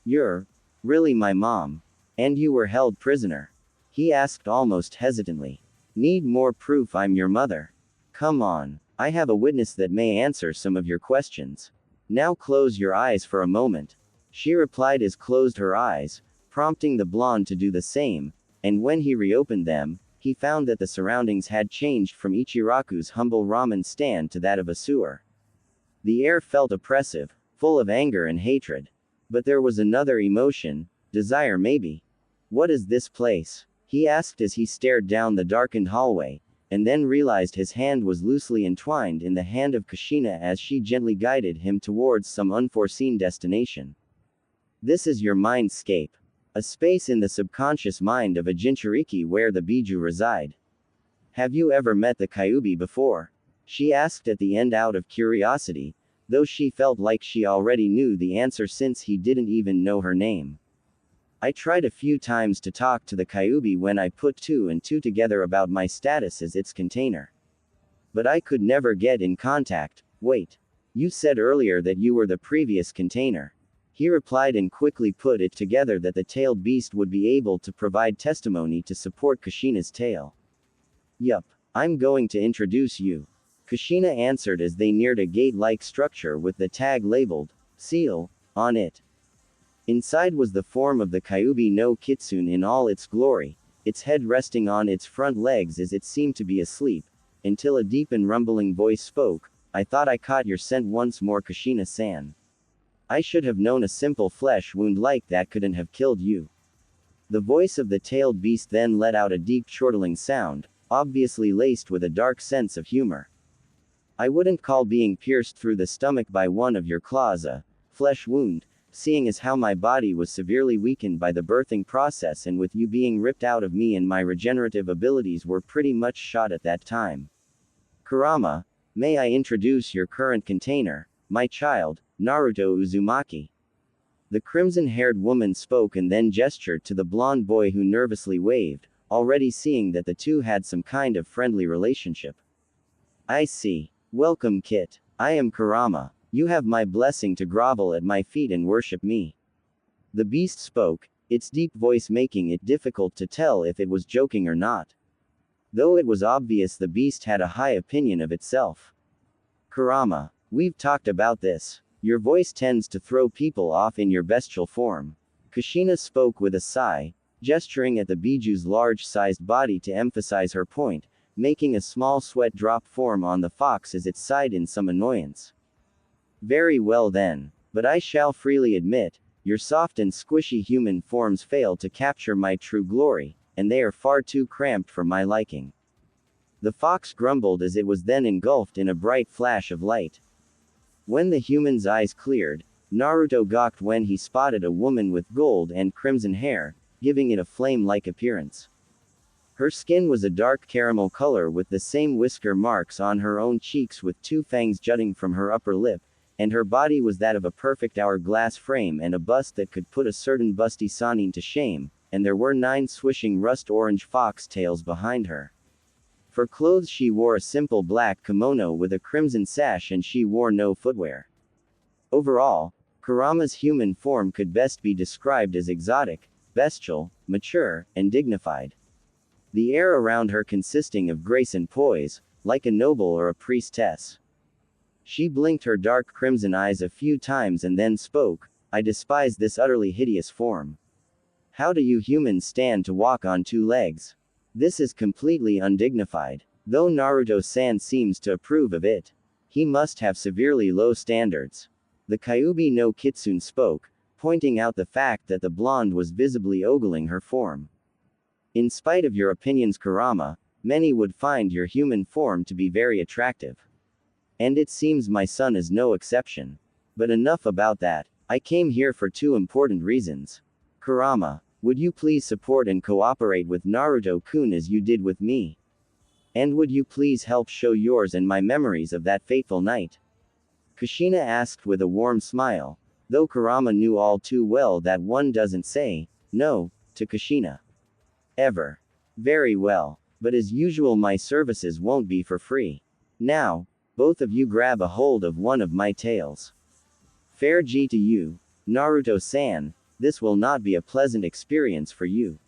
"You're really my mom? And you were held prisoner?" he asked almost hesitantly. "Need more proof I'm your mother? Come on, I have a witness that may answer some of your questions. Now close your eyes for a moment." She replied as closed her eyes, prompting the blonde to do the same, and when he reopened them, he found that the surroundings had changed from Ichiraku's humble ramen stand to that of a sewer. The air felt oppressive, full of anger and hatred. But there was another emotion, desire maybe. "What is this place?" he asked as he stared down the darkened hallway, and then realized his hand was loosely entwined in the hand of Kushina as she gently guided him towards some unforeseen destination. This is your mindscape. A space in the subconscious mind of a Jinchuriki where the Biju reside. Have you ever met the Kyuubi before? She asked at the end out of curiosity, though she felt like she already knew the answer since he didn't even know her name. I tried a few times to talk to the Kyuubi when I put two and two together about my status as its container. But I could never get in contact. Wait. You said earlier that you were the previous container. He replied and quickly put it together that the tailed beast would be able to provide testimony to support Kushina's tale. Yup. I'm going to introduce you. Kushina answered as they neared a gate-like structure with the tag labeled, Seal, on it. Inside was the form of the Kyuubi no Kitsune in all its glory, its head resting on its front legs as it seemed to be asleep, until a deep and rumbling voice spoke, I thought I caught your scent once more, Kushina-san. I should have known a simple flesh wound like that couldn't have killed you. The voice of the tailed beast then let out a deep chortling sound, obviously laced with a dark sense of humor. I wouldn't call being pierced through the stomach by one of your claws a flesh wound, seeing as how my body was severely weakened by the birthing process and with you being ripped out of me and my regenerative abilities were pretty much shot at that time. Kurama, may I introduce your current container, my child, Naruto Uzumaki. The crimson-haired woman spoke and then gestured to the blonde boy who nervously waved, already seeing that the two had some kind of friendly relationship. I see. Welcome, Kit. I am Kurama. You have my blessing to grovel at my feet and worship me. The beast spoke, its deep voice making it difficult to tell if it was joking or not. Though it was obvious the beast had a high opinion of itself. Kurama, we've talked about this. Your voice tends to throw people off in your bestial form. Kushina spoke with a sigh, gesturing at the Biju's large-sized body to emphasize her point, making a small sweat drop form on the fox as it sighed in some annoyance. Very well then, but I shall freely admit, your soft and squishy human forms fail to capture my true glory, and they are far too cramped for my liking. The fox grumbled as it was then engulfed in a bright flash of light. When the human's eyes cleared, Naruto gawked when he spotted a woman with gold and crimson hair, giving it a flame-like appearance. Her skin was a dark caramel color with the same whisker marks on her own cheeks with two fangs jutting from her upper lip, and her body was that of a perfect hourglass frame and a bust that could put a certain busty Sanin to shame, and there were 9 swishing rust-orange fox tails behind her. For clothes she wore a simple black kimono with a crimson sash and she wore no footwear. Overall, Kurama's human form could best be described as exotic, bestial, mature, and dignified. The air around her consisting of grace and poise, like a noble or a priestess. She blinked her dark crimson eyes a few times and then spoke, I despise this utterly hideous form. How do you humans stand to walk on 2 legs? This is completely undignified. Though Naruto-san seems to approve of it. He must have severely low standards. The Kyuubi no Kitsune spoke, pointing out the fact that the blonde was visibly ogling her form. In spite of your opinions, Kurama, many would find your human form to be very attractive. And it seems my son is no exception. But enough about that. I came here for 2 important reasons. Kurama, would you please support and cooperate with Naruto-kun as you did with me? And would you please help show yours and my memories of that fateful night? Kushina asked with a warm smile, though Kurama knew all too well that one doesn't say no to Kushina. Ever. Very well. But as usual my services won't be for free. Now, both of you grab a hold of one of my tails. Fair G to you, Naruto-san, this will not be a pleasant experience for you.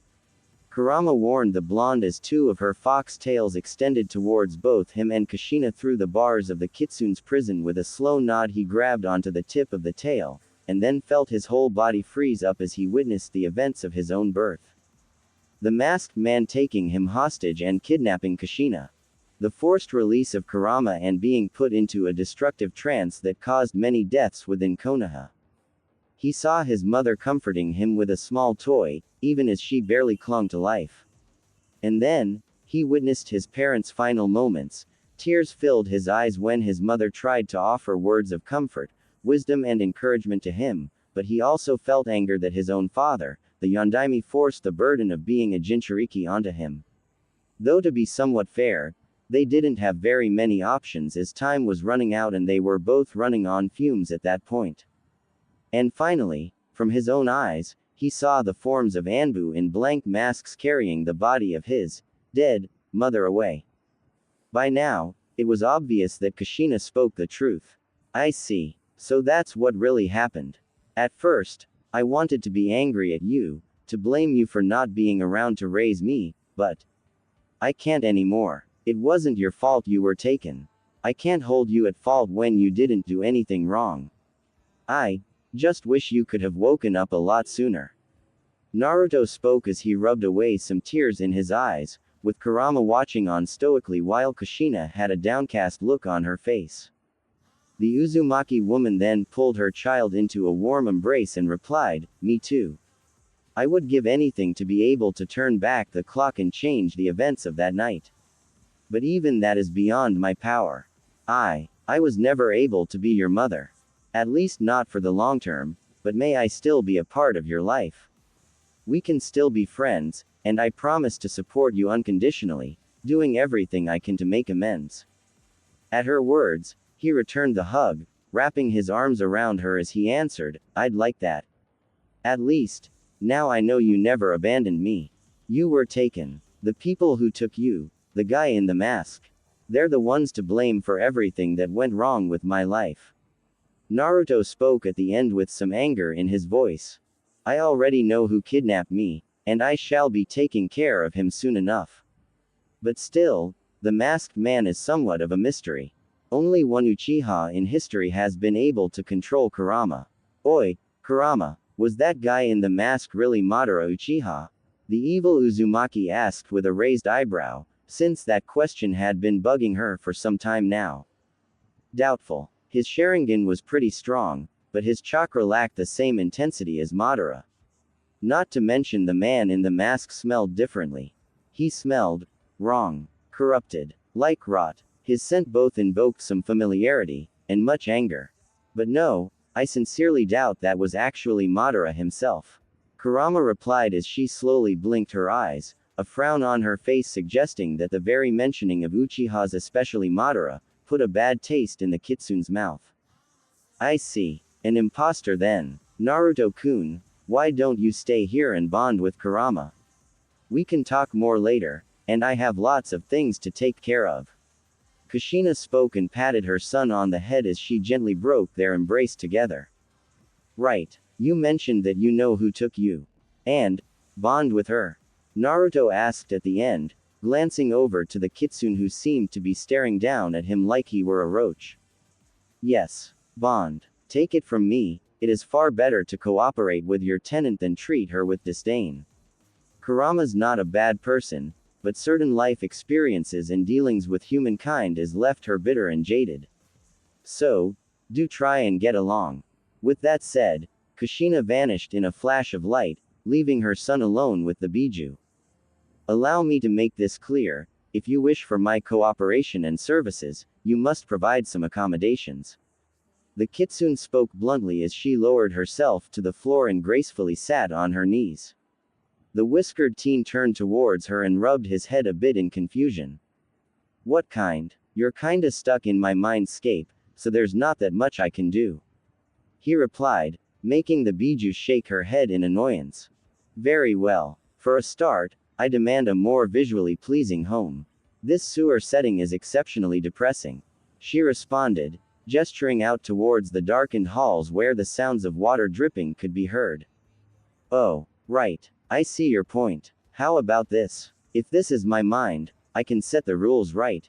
Kurama warned the blonde as 2 of her fox tails extended towards both him and Kushina through the bars of the kitsune's prison. With a slow nod he grabbed onto the tip of the tail, and then felt his whole body freeze up as he witnessed the events of his own birth. The masked man taking him hostage and kidnapping Kushina. The forced release of Kurama and being put into a destructive trance that caused many deaths within Konoha. He saw his mother comforting him with a small toy, even as she barely clung to life. And then, He witnessed his parents' final moments. Tears filled his eyes when his mother tried to offer words of comfort, wisdom and encouragement to him, but he also felt anger that his own father, the Yondaime, forced the burden of being a Jinchuriki onto him. Though to be somewhat fair, they didn't have very many options as time was running out and they were both running on fumes at that point. And finally, from his own eyes, he saw the forms of Anbu in blank masks carrying the body of his dead mother away. By now, it was obvious that Kushina spoke the truth. I see. So that's what really happened. At first, I wanted to be angry at you, to blame you for not being around to raise me, but I can't anymore. It wasn't your fault you were taken. I can't hold you at fault when you didn't do anything wrong. I just wish you could have woken up a lot sooner. Naruto spoke as he rubbed away some tears in his eyes, with Kurama watching on stoically while Kushina had a downcast look on her face. The Uzumaki woman then pulled her child into a warm embrace and replied, "Me too. I would give anything to be able to turn back the clock and change the events of that night. But even that is beyond my power. I was never able to be your mother. At least not for the long term, but may I still be a part of your life. We can still be friends, and I promise to support you unconditionally, doing everything I can to make amends." At her words, he returned the hug, wrapping his arms around her as he answered, "I'd like that. At least, now I know you never abandoned me. You were taken. The people who took you, the guy in the mask, they're the ones to blame for everything that went wrong with my life." Naruto spoke at the end with some anger in his voice. "I already know who kidnapped me, and I shall be taking care of him soon enough. But still, the masked man is somewhat of a mystery. Only one Uchiha in history has been able to control Kurama. Oi, Kurama, was that guy in the mask really Madara Uchiha?" The evil Uzumaki asked with a raised eyebrow, since that question had been bugging her for some time now. Doubtful. His Sharingan was pretty strong, but his chakra lacked the same intensity as Madara. Not to mention the man in the mask smelled differently. He smelled wrong, corrupted, like rot. His scent both invoked some familiarity and much anger. But no, I sincerely doubt that was actually Madara himself. Kurama replied as she slowly blinked her eyes, a frown on her face suggesting that the very mentioning of Uchihas, especially Madara, put a bad taste in the kitsune's mouth. "I see. An imposter then. Naruto-kun, why don't you stay here and bond with Kurama? We can talk more later, and I have lots of things to take care of." Kushina spoke and patted her son on the head as she gently broke their embrace together. "Right. You mentioned that you know who took you. And bond with her?" Naruto asked at the end, glancing over to the kitsune who seemed to be staring down at him like he were a roach. "Yes. Bond. Take it from me, it is far better to cooperate with your tenant than treat her with disdain. Kurama's not a bad person, but certain life experiences and dealings with humankind has left her bitter and jaded. So, do try and get along." With that said, Kushina vanished in a flash of light, leaving her son alone with the Biju. "Allow me to make this clear, if you wish for my cooperation and services, you must provide some accommodations." The kitsune spoke bluntly as she lowered herself to the floor and gracefully sat on her knees. The whiskered teen turned towards her and rubbed his head a bit in confusion. "What kind? You're kinda stuck in my mindscape, so there's not that much I can do," he replied, making the Biju shake her head in annoyance. "Very well. For a start, I demand a more visually pleasing home. This sewer setting is exceptionally depressing," she responded, gesturing out towards the darkened halls where the sounds of water dripping could be heard. "Oh, right. I see your point. How about this? If this is my mind, I can set the rules right.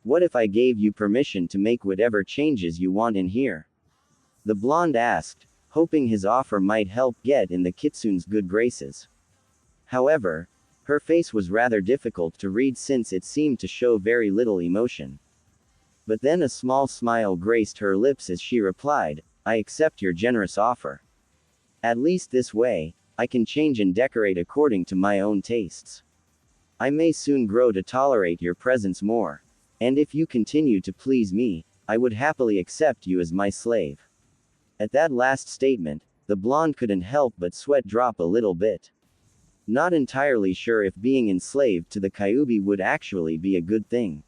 What if I gave you permission to make whatever changes you want in here?" The blonde asked, hoping his offer might help get in the kitsune's good graces. However, her face was rather difficult to read since it seemed to show very little emotion. But then a small smile graced her lips as she replied, "I accept your generous offer. At least this way, I can change and decorate according to my own tastes." I may soon grow to tolerate your presence more. And if you continue to please me, I would happily accept you as my slave. At that last statement, the blonde couldn't help but sweat drop a little bit. Not entirely sure if being enslaved to the Kyuubi would actually be a good thing.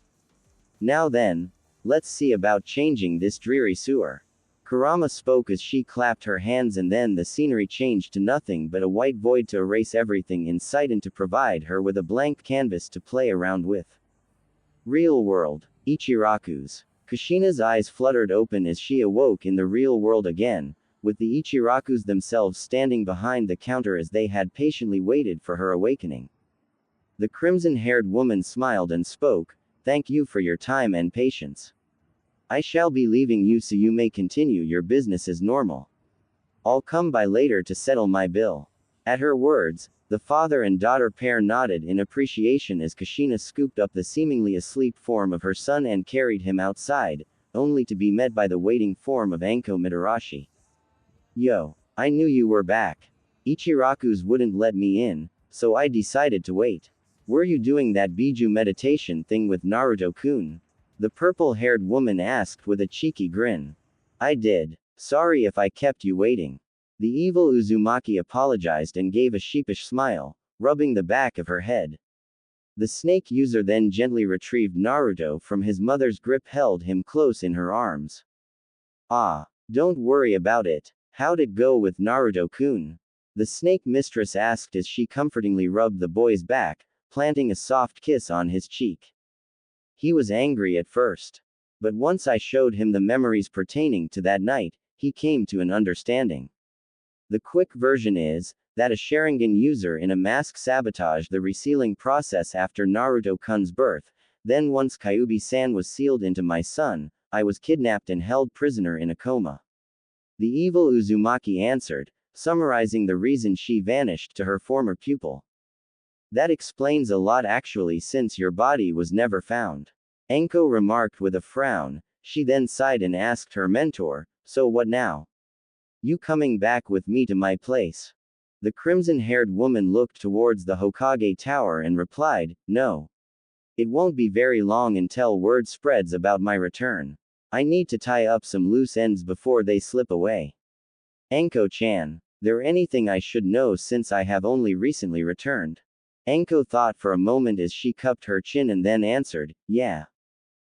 Now then, let's see about changing this dreary sewer. Kurama spoke as she clapped her hands, and then the scenery changed to nothing but a white void to erase everything in sight and to provide her with a blank canvas to play around with. Real world. Ichiraku's. Kushina's eyes fluttered open as she awoke in the real world again, with the Ichirakus themselves standing behind the counter as they had patiently waited for her awakening. The crimson-haired woman smiled and spoke, "Thank you for your time and patience. I shall be leaving you so you may continue your business as normal. I'll come by later to settle my bill." At her words, the father and daughter pair nodded in appreciation as Kushina scooped up the seemingly asleep form of her son and carried him outside, only to be met by the waiting form of Anko Mitarashi. "Yo, I knew you were back. Ichiraku's wouldn't let me in, so I decided to wait. Were you doing that Biju meditation thing with Naruto-kun?" The purple-haired woman asked with a cheeky grin. "I did. Sorry if I kept you waiting." The evil Uzumaki apologized and gave a sheepish smile, rubbing the back of her head. The snake user then gently retrieved Naruto from his mother's grip, held him close in her arms. "Ah, don't worry about it. How'd it go with Naruto-kun?" The snake mistress asked as she comfortingly rubbed the boy's back, planting a soft kiss on his cheek. "He was angry at first. But once I showed him the memories pertaining to that night, he came to an understanding." The quick version is that a Sharingan user in a mask sabotaged the resealing process after Naruto-kun's birth. Then once Kyuubi-san was sealed into my son, I was kidnapped and held prisoner in a coma. The evil Uzumaki answered, summarizing the reason she vanished to her former pupil. "That explains a lot actually, since your body was never found." Anko remarked with a frown. She then sighed and asked her mentor, "So what now? You coming back with me to my place?" The crimson-haired woman looked towards the Hokage Tower and replied, "No. It won't be very long until word spreads about my return. I need to tie up some loose ends before they slip away." "Anko-chan, there anything I should know since I have only recently returned?" Anko thought for a moment as she cupped her chin and then answered, "Yeah.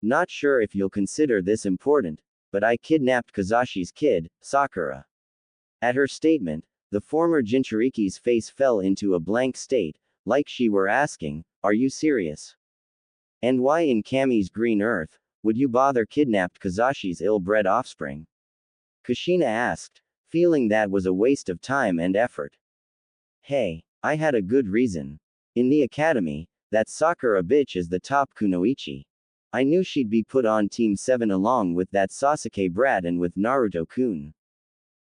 Not sure if you'll consider this important, but I kidnapped Kazashi's kid, Sakura." At her statement, the former Jinchuriki's face fell into a blank state, like she were asking, "Are you serious? And why in Kami's green earth would you bother kidnapped Kazashi's ill-bred offspring?" Kushina asked, feeling that was a waste of time and effort. "Hey, I had a good reason. In the academy, that Sakura bitch is the top kunoichi. I knew she'd be put on Team 7 along with that Sasuke brat and with Naruto-kun.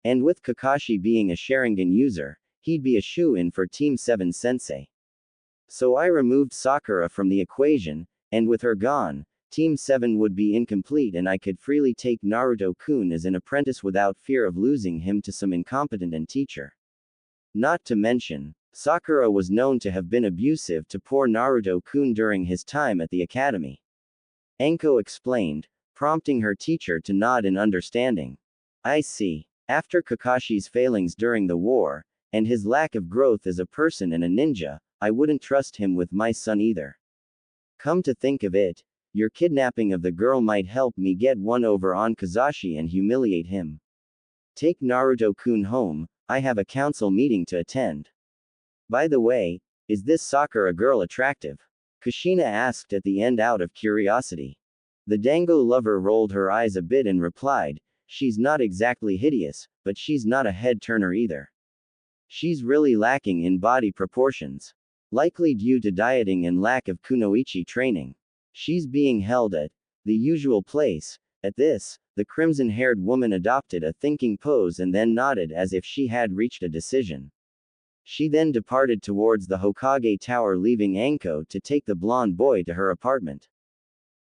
And with Kakashi being a Sharingan user, he'd be a shoo-in for Team 7 sensei. So I removed Sakura from the equation, and with her gone, Team 7 would be incomplete and I could freely take Naruto-kun as an apprentice without fear of losing him to some incompetent teacher. Not to mention, Sakura was known to have been abusive to poor Naruto-kun during his time at the academy." Anko explained, prompting her teacher to nod in understanding. "I see. After Kakashi's failings during the war, and his lack of growth as a person and a ninja, I wouldn't trust him with my son either. Come to think of it, your kidnapping of the girl might help me get one over on Kazashi and humiliate him. Take Naruto-kun home, I have a council meeting to attend. By the way, is this Sakura girl attractive?" Kushina asked at the end out of curiosity. The Dango lover rolled her eyes a bit and replied, "She's not exactly hideous, but she's not a head-turner either. She's really lacking in body proportions. Likely due to dieting and lack of kunoichi training. She's being held at the usual place." At this, the crimson-haired woman adopted a thinking pose and then nodded as if she had reached a decision. She then departed towards the Hokage Tower, leaving Anko to take the blonde boy to her apartment.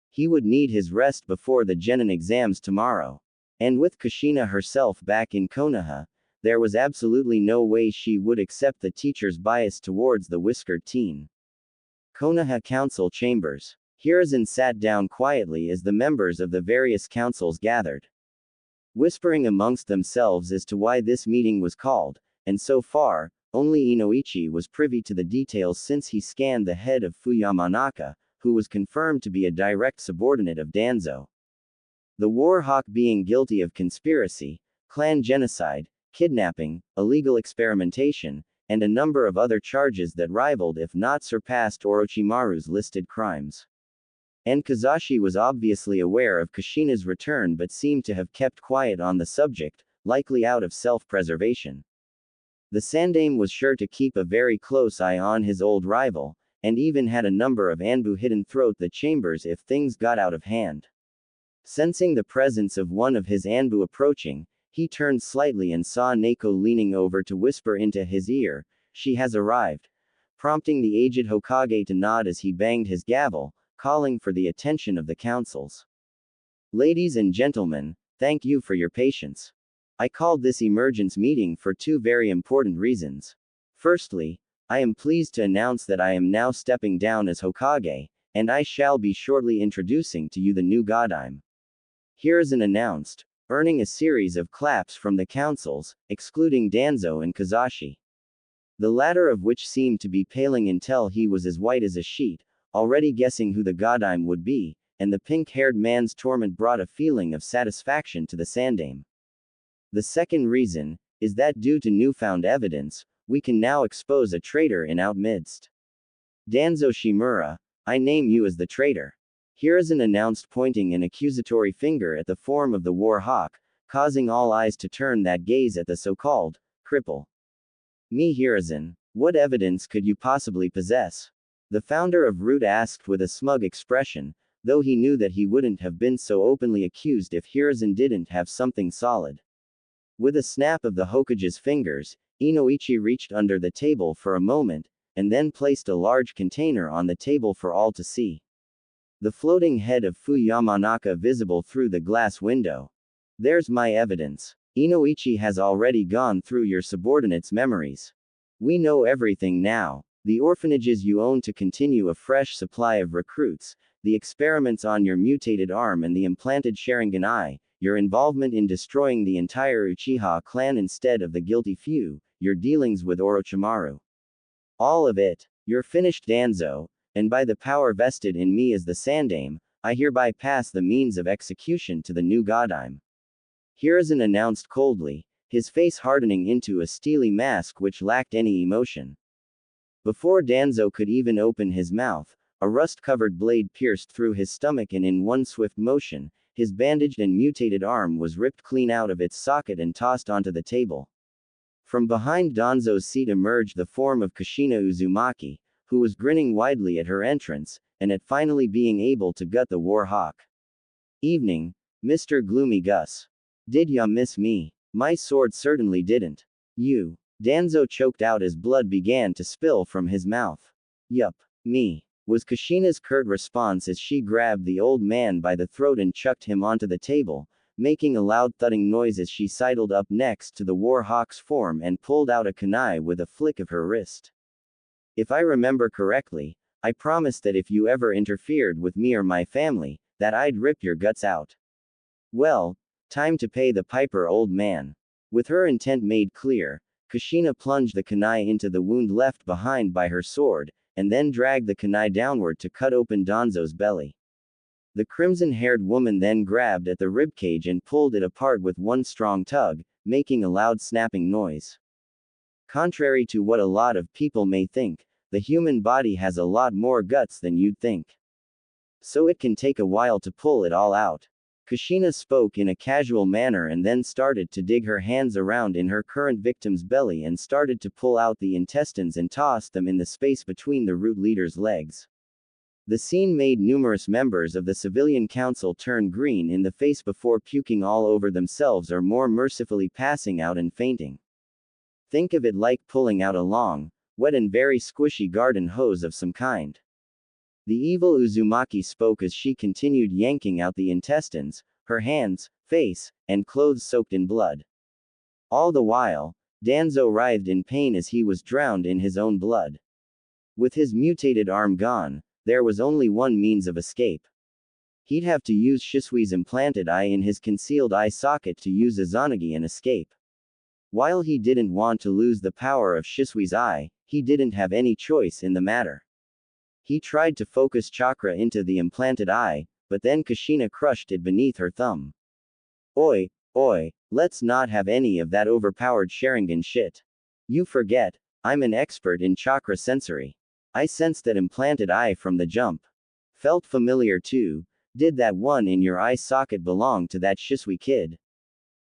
He would need his rest before the Genin exams tomorrow. And with Kushina herself back in Konoha, there was absolutely no way she would accept the teacher's bias towards the whiskered teen. Konoha Council Chambers. Hiruzen sat down quietly as the members of the various councils gathered, whispering amongst themselves as to why this meeting was called, and so far, only Inoichi was privy to the details since he scanned the head of Fuyamanaka, who was confirmed to be a direct subordinate of Danzo. The War Hawk being guilty of conspiracy, clan genocide, kidnapping, illegal experimentation, and a number of other charges that rivaled if not surpassed Orochimaru's listed crimes. And Kazashi was obviously aware of Kushina's return but seemed to have kept quiet on the subject, likely out of self-preservation. The Sandaime was sure to keep a very close eye on his old rival, and even had a number of Anbu hidden throughout the chambers if things got out of hand. Sensing the presence of one of his Anbu approaching, he turned slightly and saw Neko leaning over to whisper into his ear, "She has arrived," prompting the aged Hokage to nod as he banged his gavel, calling for the attention of the councils. "Ladies and gentlemen, thank you for your patience. I called this emergence meeting for two very important reasons. Firstly, I am pleased to announce that I am now stepping down as Hokage, and I shall be shortly introducing to you the new Godime," Hiruzen announced, earning a series of claps from the councils, excluding Danzo and Kazashi. The latter of which seemed to be paling until he was as white as a sheet, already guessing who the Godime would be, and the pink-haired man's torment brought a feeling of satisfaction to the Sandaime. The second reason is that due to newfound evidence, we can now expose a traitor in our midst. "Danzo Shimura, I name you as the traitor," Hiruzen announced, pointing an accusatory finger at the form of the War Hawk, causing all eyes to turn that gaze at the so-called cripple. "Me Hiruzen, what evidence could you possibly possess?" The founder of Root asked with a smug expression, though he knew that he wouldn't have been so openly accused if Hiruzen didn't have something solid. With a snap of the Hokage's fingers, Inoichi reached under the table for a moment, and then placed a large container on the table for all to see. The floating head of Fuyamanaka visible through the glass window. "There's my evidence. Inoichi has already gone through your subordinates' memories. We know everything now. The orphanages you own to continue a fresh supply of recruits, the experiments on your mutated arm and the implanted Sharingan eye, your involvement in destroying the entire Uchiha clan instead of the guilty few, your dealings with Orochimaru. All of it. You're finished, Danzo, and by the power vested in me as the Sandaime, I hereby pass the means of execution to the new Godime," Hiruzen announced coldly, his face hardening into a steely mask which lacked any emotion. Before Danzo could even open his mouth, a rust-covered blade pierced through his stomach and in one swift motion, his bandaged and mutated arm was ripped clean out of its socket and tossed onto the table. From behind Danzo's seat emerged the form of Kushina Uzumaki, who was grinning widely at her entrance, and at finally being able to gut the War Hawk. "Evening, Mr. Gloomy Gus. Did ya miss me?" "My sword certainly didn't. You." Danzo choked out as blood began to spill from his mouth. "Yup. Me," was Kushina's curt response as she grabbed the old man by the throat and chucked him onto the table, making a loud thudding noise as she sidled up next to the War Hawk's form and pulled out a kunai with a flick of her wrist. "If I remember correctly, I promised that if you ever interfered with me or my family, that I'd rip your guts out. Well, time to pay the piper, old man." With her intent made clear, Kushina plunged the kunai into the wound left behind by her sword, and then dragged the kunai downward to cut open Danzo's belly. The crimson-haired woman then grabbed at the ribcage and pulled it apart with one strong tug, making a loud snapping noise. Contrary to what a lot of people may think, the human body has a lot more guts than you'd think. So it can take a while to pull it all out. Kushina spoke in a casual manner and then started to dig her hands around in her current victim's belly and started to pull out the intestines and toss them in the space between the Root leader's legs. The scene made numerous members of the civilian council turn green in the face before puking all over themselves or more mercifully passing out and fainting. Think of it like pulling out a long, wet and very squishy garden hose of some kind. The evil Uzumaki spoke as she continued yanking out the intestines, her hands, face, and clothes soaked in blood. All the while, Danzo writhed in pain as he was drowned in his own blood. With his mutated arm gone, there was only one means of escape. He'd have to use Shisui's implanted eye in his concealed eye socket to use Izanagi and escape. While he didn't want to lose the power of Shisui's eye, he didn't have any choice in the matter. He tried to focus chakra into the implanted eye, but then Kushina crushed it beneath her thumb. Oi, let's not have any of that overpowered Sharingan shit. You forget, I'm an expert in chakra sensory. I sensed that implanted eye from the jump. Felt familiar too. Did that one in your eye socket belong to that Shisui kid?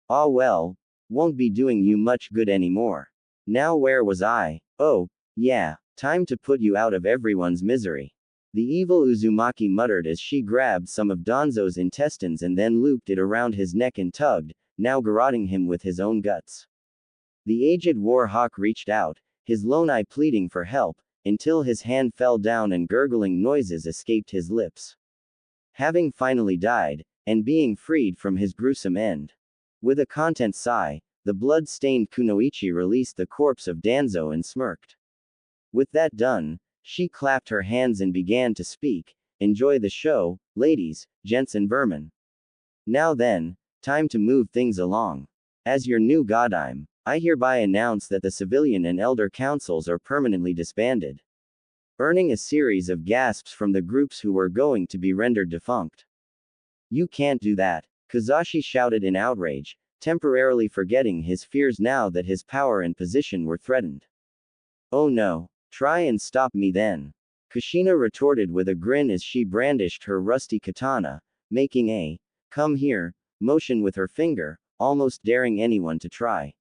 Ah well, won't be doing you much good anymore. Now where was I? Oh, yeah, time to put you out of everyone's misery. The evil Uzumaki muttered as she grabbed some of Danzo's intestines and then looped it around his neck and tugged, now garroting him with his own guts. The aged war hawk reached out, his lone eye pleading for help, until his hand fell down and gurgling noises escaped his lips. Having finally died, and being freed from his gruesome end. With a content sigh, the blood-stained Kunoichi released the corpse of Danzo and smirked. With that done, she clapped her hands and began to speak. Enjoy the show, ladies, gents and vermin. Now then, time to move things along. As your new godime, I hereby announce that the civilian and elder councils are permanently disbanded. Earning a series of gasps from the groups who were going to be rendered defunct. You can't do that, Kazashi shouted in outrage, temporarily forgetting his fears now that his power and position were threatened. Oh no, try and stop me then. Kushina retorted with a grin as she brandished her rusty katana, making a, come here, motion with her finger, almost daring anyone to try.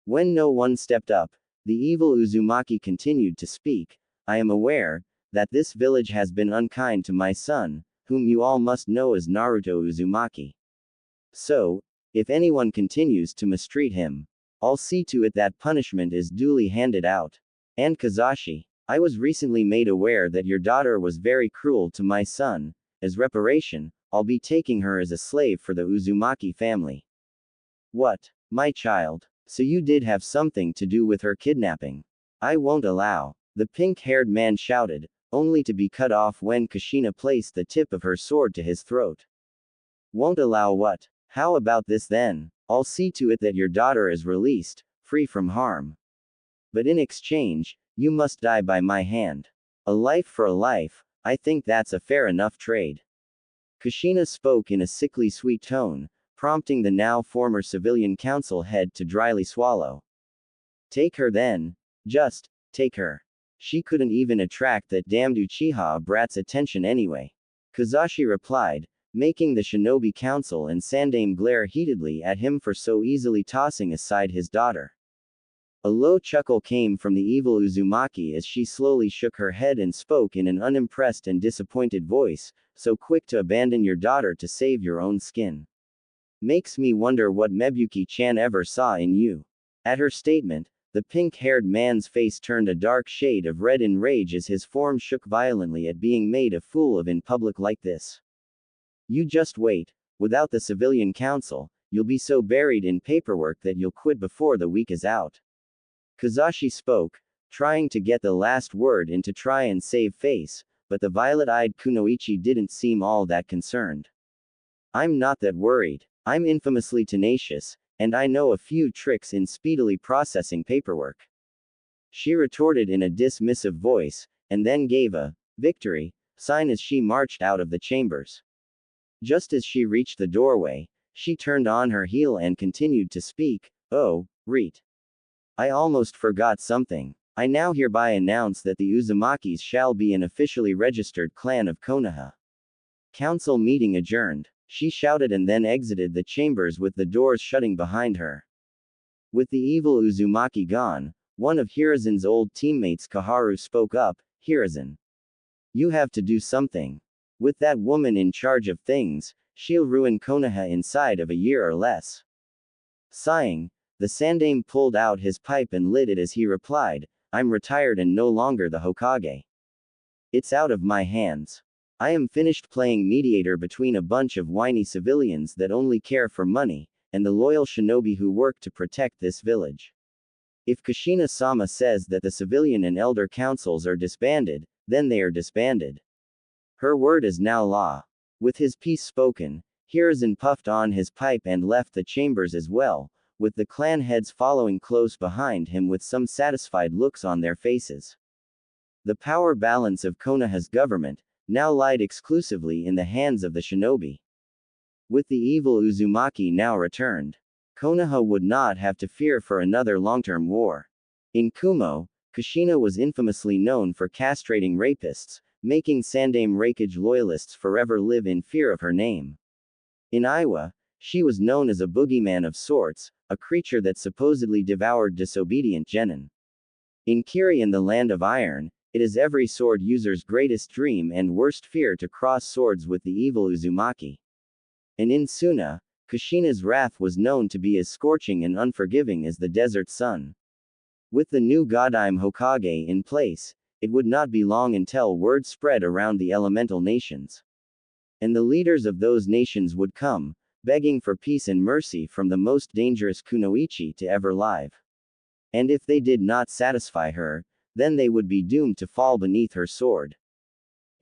When no one stepped up, the evil Uzumaki continued to speak. I am aware that this village has been unkind to my son, whom you all must know as Naruto Uzumaki. So, if anyone continues to mistreat him, I'll see to it that punishment is duly handed out. And Kazashi, I was recently made aware that your daughter was very cruel to my son. As reparation, I'll be taking her as a slave for the Uzumaki family. What, my child? So you did have something to do with her kidnapping? I won't allow. The pink-haired man shouted, only to be cut off when Kushina placed the tip of her sword to his throat. Won't allow what? How about this then? I'll see to it that your daughter is released, free from harm. But in exchange, you must die by my hand. A life for a life, I think that's a fair enough trade. Kushina spoke in a sickly sweet tone, prompting the now former civilian council head to dryly swallow. Take her then. Just, take her. She couldn't even attract that damned Uchiha brat's attention anyway. Kazashi replied, making the shinobi council and Sandaime glare heatedly at him for so easily tossing aside his daughter. A low chuckle came from the evil Uzumaki as she slowly shook her head and spoke in an unimpressed and disappointed voice, so quick to abandon your daughter to save your own skin. Makes me wonder what Mebuki-chan ever saw in you. At her statement, the pink-haired man's face turned a dark shade of red in rage as his form shook violently at being made a fool of in public like this. You just wait, without the civilian council, you'll be so buried in paperwork that you'll quit before the week is out. Kazashi spoke, trying to get the last word in to try and save face, but the violet-eyed Kunoichi didn't seem all that concerned. I'm not that worried. I'm infamously tenacious, and I know a few tricks in speedily processing paperwork. She retorted in a dismissive voice, and then gave a victory sign as she marched out of the chambers. Just as she reached the doorway, she turned on her heel and continued to speak. Oh, Reet. I almost forgot something. I now hereby announce that the Uzumakis shall be an officially registered clan of Konoha. Council meeting adjourned. She shouted and then exited the chambers with the doors shutting behind her. With the evil Uzumaki gone, one of Hiruzen's old teammates Kaharu spoke up. Hiruzen. You have to do something. With that woman in charge of things, she'll ruin Konoha inside of a year or less. Sighing, the Sandaime pulled out his pipe and lit it as he replied, I'm retired and no longer the Hokage. It's out of my hands. I am finished playing mediator between a bunch of whiny civilians that only care for money, and the loyal shinobi who work to protect this village. If Kushina-sama says that the civilian and elder councils are disbanded, then they are disbanded. Her word is now law. With his piece spoken, Hiruzen puffed on his pipe and left the chambers as well, with the clan heads following close behind him with some satisfied looks on their faces. The power balance of Konoha's government now lied exclusively in the hands of the shinobi. With the evil Uzumaki now returned, Konoha would not have to fear for another long-term war. In Kumo, Kushina was infamously known for castrating rapists, making Sandaime Raikage loyalists forever live in fear of her name. In Iwa, she was known as a boogeyman of sorts, a creature that supposedly devoured disobedient genin. In Kiri and the Land of Iron, it is every sword user's greatest dream and worst fear to cross swords with the evil Uzumaki. And in Suna, Kushina's wrath was known to be as scorching and unforgiving as the desert sun. With the new Godime Hokage in place, it would not be long until word spread around the elemental nations. And the leaders of those nations would come, begging for peace and mercy from the most dangerous kunoichi to ever live. And if they did not satisfy her, then they would be doomed to fall beneath her sword.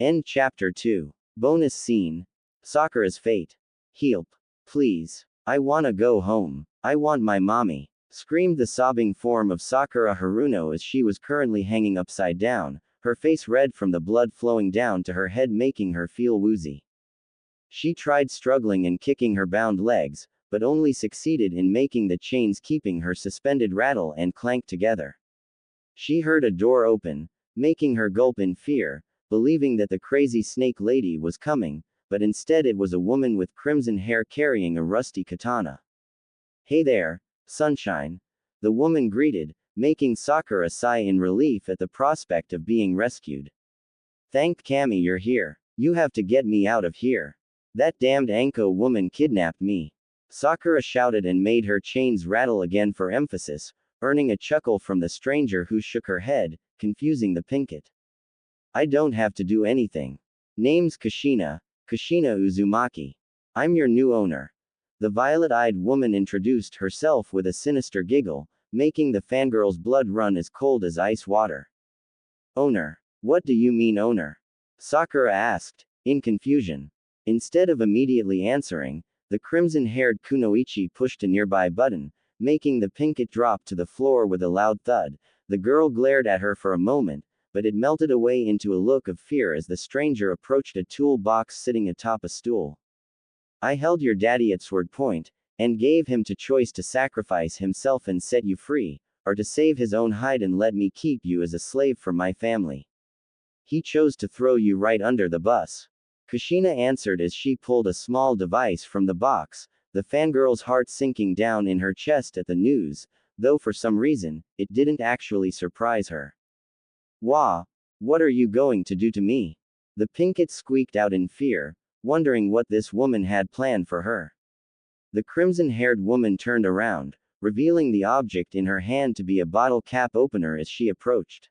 End chapter 2. Bonus scene. Sakura's fate. Help. Please. I wanna go home. I want my mommy. Screamed the sobbing form of Sakura Haruno as she was currently hanging upside down, her face red from the blood flowing down to her head making her feel woozy. She tried struggling and kicking her bound legs, but only succeeded in making the chains keeping her suspended rattle and clank together. She heard a door open, making her gulp in fear, believing that the crazy snake lady was coming, but instead it was a woman with crimson hair carrying a rusty katana. Hey there, sunshine, the woman greeted, making Sakura sigh in relief at the prospect of being rescued. Thank Kami you're here. You have to get me out of here. That damned Anko woman kidnapped me. Sakura shouted and made her chains rattle again for emphasis, earning a chuckle from the stranger who shook her head, confusing the Pinkett. I don't have to do anything. Name's Kushina, Kushina Uzumaki. I'm your new owner. The violet-eyed woman introduced herself with a sinister giggle, making the fangirl's blood run as cold as ice water. Owner? What do you mean owner? Sakura asked, in confusion. Instead of immediately answering, the crimson-haired kunoichi pushed a nearby button, making the Pinkett drop to the floor with a loud thud. The girl glared at her for a moment, but it melted away into a look of fear as the stranger approached a tool box sitting atop a stool. I held your daddy at sword point, and gave him to choice to sacrifice himself and set you free, or to save his own hide and let me keep you as a slave for my family. He chose to throw you right under the bus. Kushina answered as she pulled a small device from the box, the fangirl's heart sinking down in her chest at the news, though for some reason, it didn't actually surprise her. Wah! What are you going to do to me? The Pinkett squeaked out in fear, wondering what this woman had planned for her. The crimson-haired woman turned around, revealing the object in her hand to be a bottle cap opener as she approached.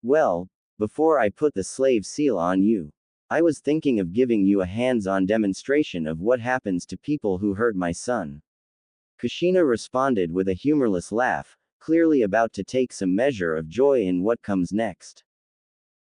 Well, before I put the slave seal on you, I was thinking of giving you a hands-on demonstration of what happens to people who hurt my son. Kushina responded with a humorless laugh, clearly about to take some measure of joy in what comes next.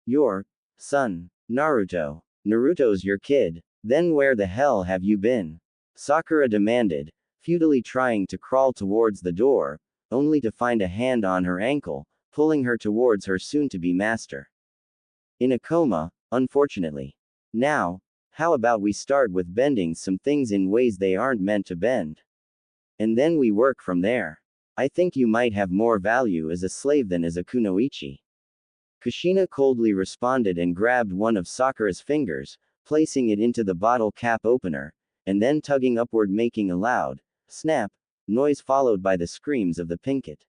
Your son, Naruto. Naruto's your kid. Then where the hell have you been? Sakura demanded, futilely trying to crawl towards the door, only to find a hand on her ankle, pulling her towards her soon-to-be master. In a coma, unfortunately. Now, how about we start with bending some things in ways they aren't meant to bend? And then we work from there. I think you might have more value as a slave than as a kunoichi. Kushina coldly responded and grabbed one of Sakura's fingers, placing it into the bottle cap opener, and then tugging upward making a loud, snap, noise followed by the screams of the Pinkett.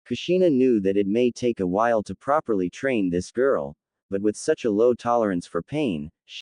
Kushina knew that it may take a while to properly train this girl, but with such a low tolerance for pain,